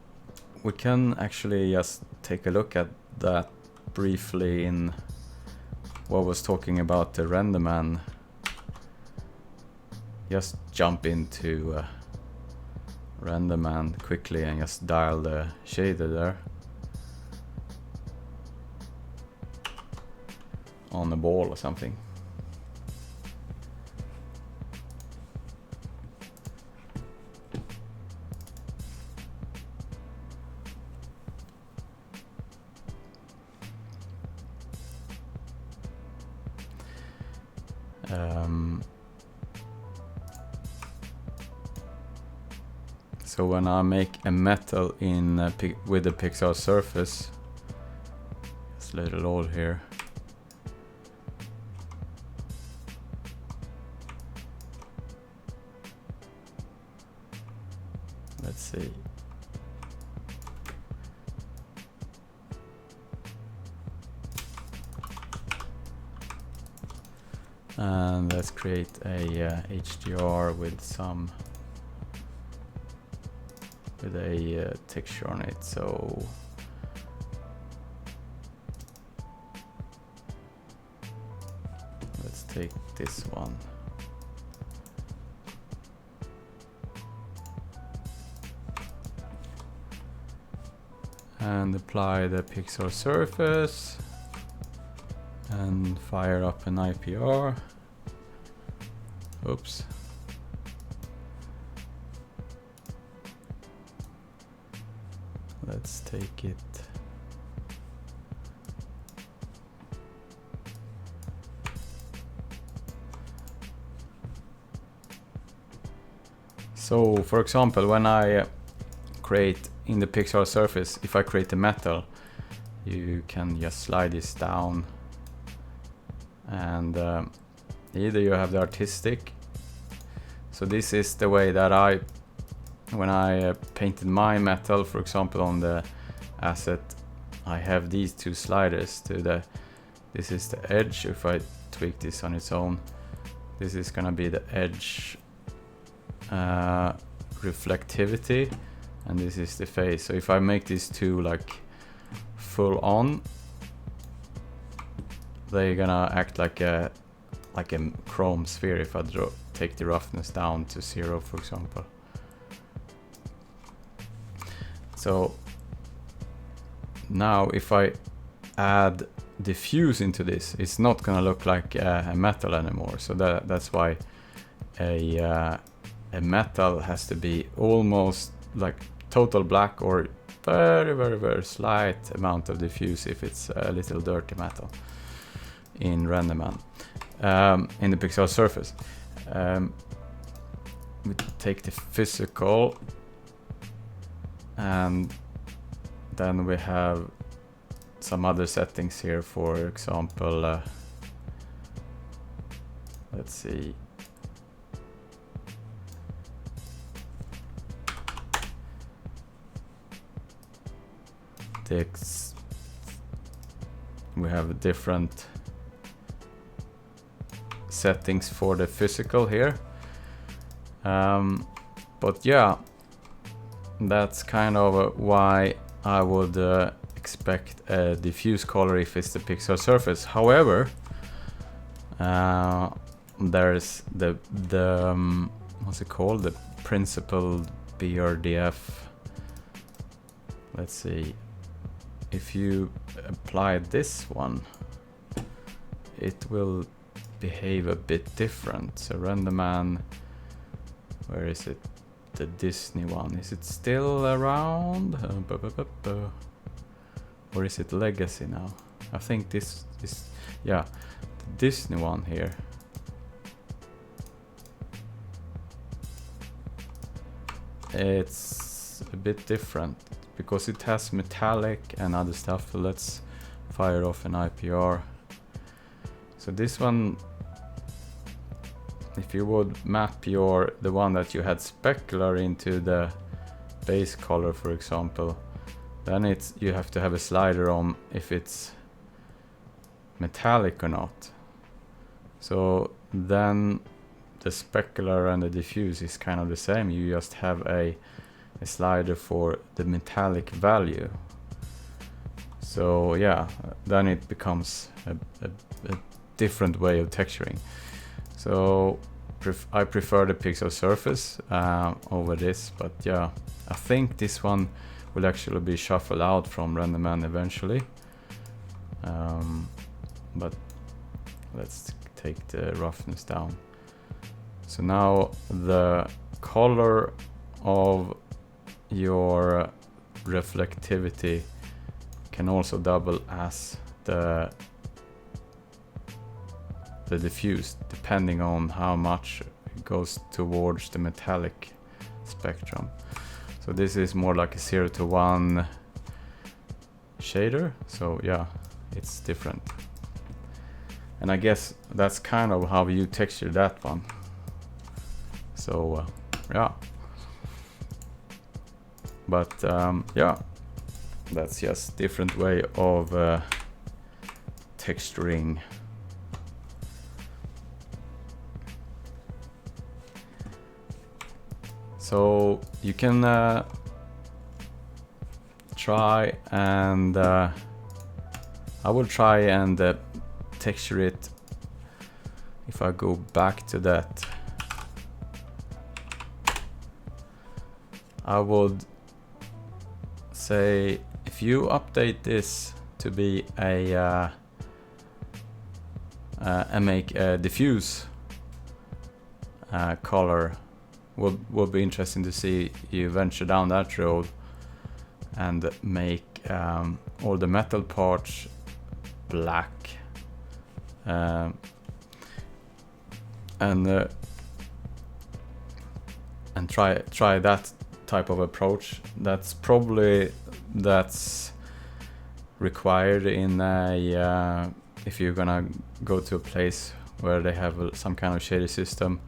we can actually just take a look at that briefly in what I was talking about the Renderman. Just jump into Renderman quickly and just dial the shader there on the ball or something. So when I make a metal in with the pixel surface, let's let it load here. Let's see. And let's create a HDR with some a texture on it. So let's take this one. And apply the pixel surface and fire up an IPR. Oops. let's take it. So for example, when I create in the pixel surface, if I create a metal, you can just slide this down, and either you have the artistic. So this is the way that when I painted my metal, for example, on the asset, I have these two sliders to this is the edge. If I tweak this on its own, this is gonna be the edge reflectivity, and this is the phase. So if I make these two like full on, they're gonna act like a chrome sphere if I take the roughness down to 0, for example. So now if I add diffuse into this, it's not gonna look like a metal anymore. So that's why a metal has to be almost like total black, or very, very, very slight amount of diffuse if it's a little dirty metal in Renderman, in the pixel surface. We take the physical, and then we have some other settings here. For example, let's see. We have different settings for the physical here, but yeah, that's kind of why I would expect a diffuse color if it's the pixel surface. However, there's the what's it called, the principled BRDF. Let's see. If you apply this one, it will behave a bit different. So Renderman, where is it? The Disney one, is it still around? Or is it Legacy now? I think this yeah, the Disney one here. It's a bit different because it has metallic and other stuff. So let's fire off an IPR. So this one, if you would map the one that you had specular into the base color, for example, then you have to have a slider on if it's metallic or not. So then the specular and the diffuse is kind of the same. You just have a slider for the metallic value. So yeah, then it becomes a different way of texturing. So I prefer the pixel surface over this, but yeah, I think this one will actually be shuffled out from Renderman eventually. But let's take the roughness down. So now the color of your reflectivity can also double as the diffuse, depending on how much it goes towards the metallic spectrum. So this is more like a 0 to 1 shader. So yeah, it's different. And I guess that's kind of how you texture that one. So yeah. But yeah, that's just different way of texturing. So you can try and I will try and texture it. If I go back to that, I would say if you update this to be a and make a diffuse color, would be interesting to see you venture down that road. and make all the metal parts black, and try that type of approach. That's required in a if you're gonna go to a place where they have some kind of shading system.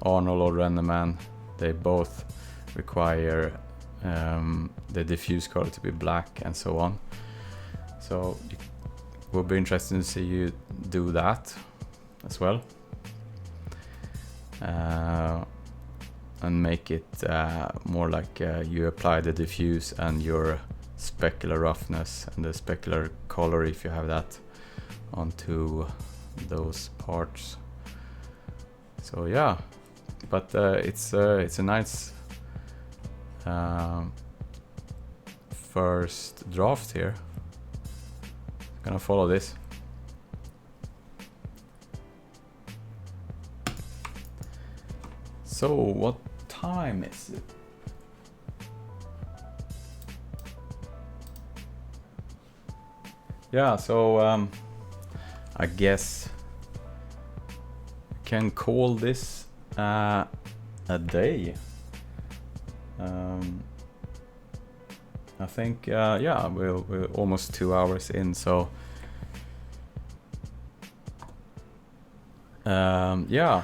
Arnold or Renderman, they both require the diffuse color to be black and so on. So it will be interesting to see you do that as well, and make it more like you apply the diffuse and your specular roughness and the specular color, if you have that, onto those parts. So yeah, but it's a nice first draft here. Gonna follow this. So what time is it? Yeah, so I guess can call this a day. I think yeah, we're almost 2 hours in, so yeah,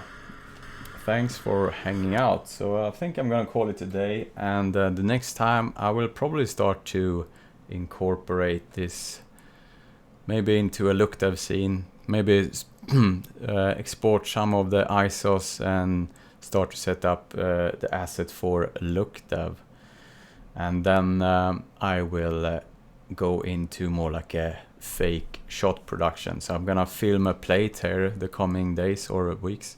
thanks for hanging out. So I think I'm gonna call it a day, and the next time I will probably start to incorporate this maybe into a lookdev scene, maybe export some of the ISOs and start to set up the asset for lookdev. And then I will go into more like a fake shot production. So I'm gonna film a plate here the coming days or weeks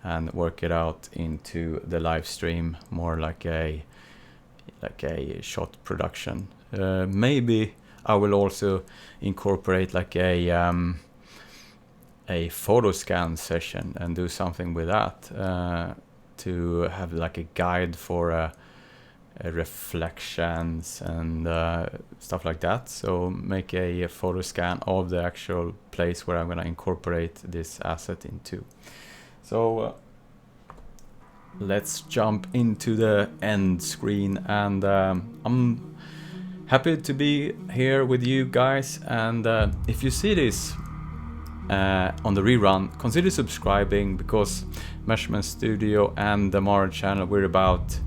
and work it out into the live stream, more like a shot production. Maybe I will also incorporate like a photo scan session and do something with that to have like a guide for reflections and stuff like that. So make a photo scan of the actual place where I'm going to incorporate this asset into. So let's jump into the end screen, and I'm happy to be here with you guys. And if you see this on the rerun, consider subscribing, because Meshmen Studio and the Mara channel, we're about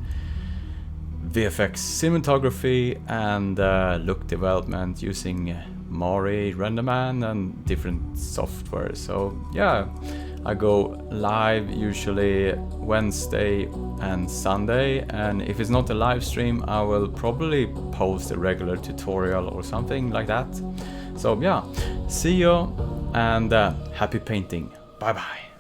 VFX cinematography and look development using Mari, Renderman and different software. So yeah, I go live usually Wednesday and Sunday, and if it's not a live stream, I will probably post a regular tutorial or something like that. So yeah, see you, and happy painting. Bye bye.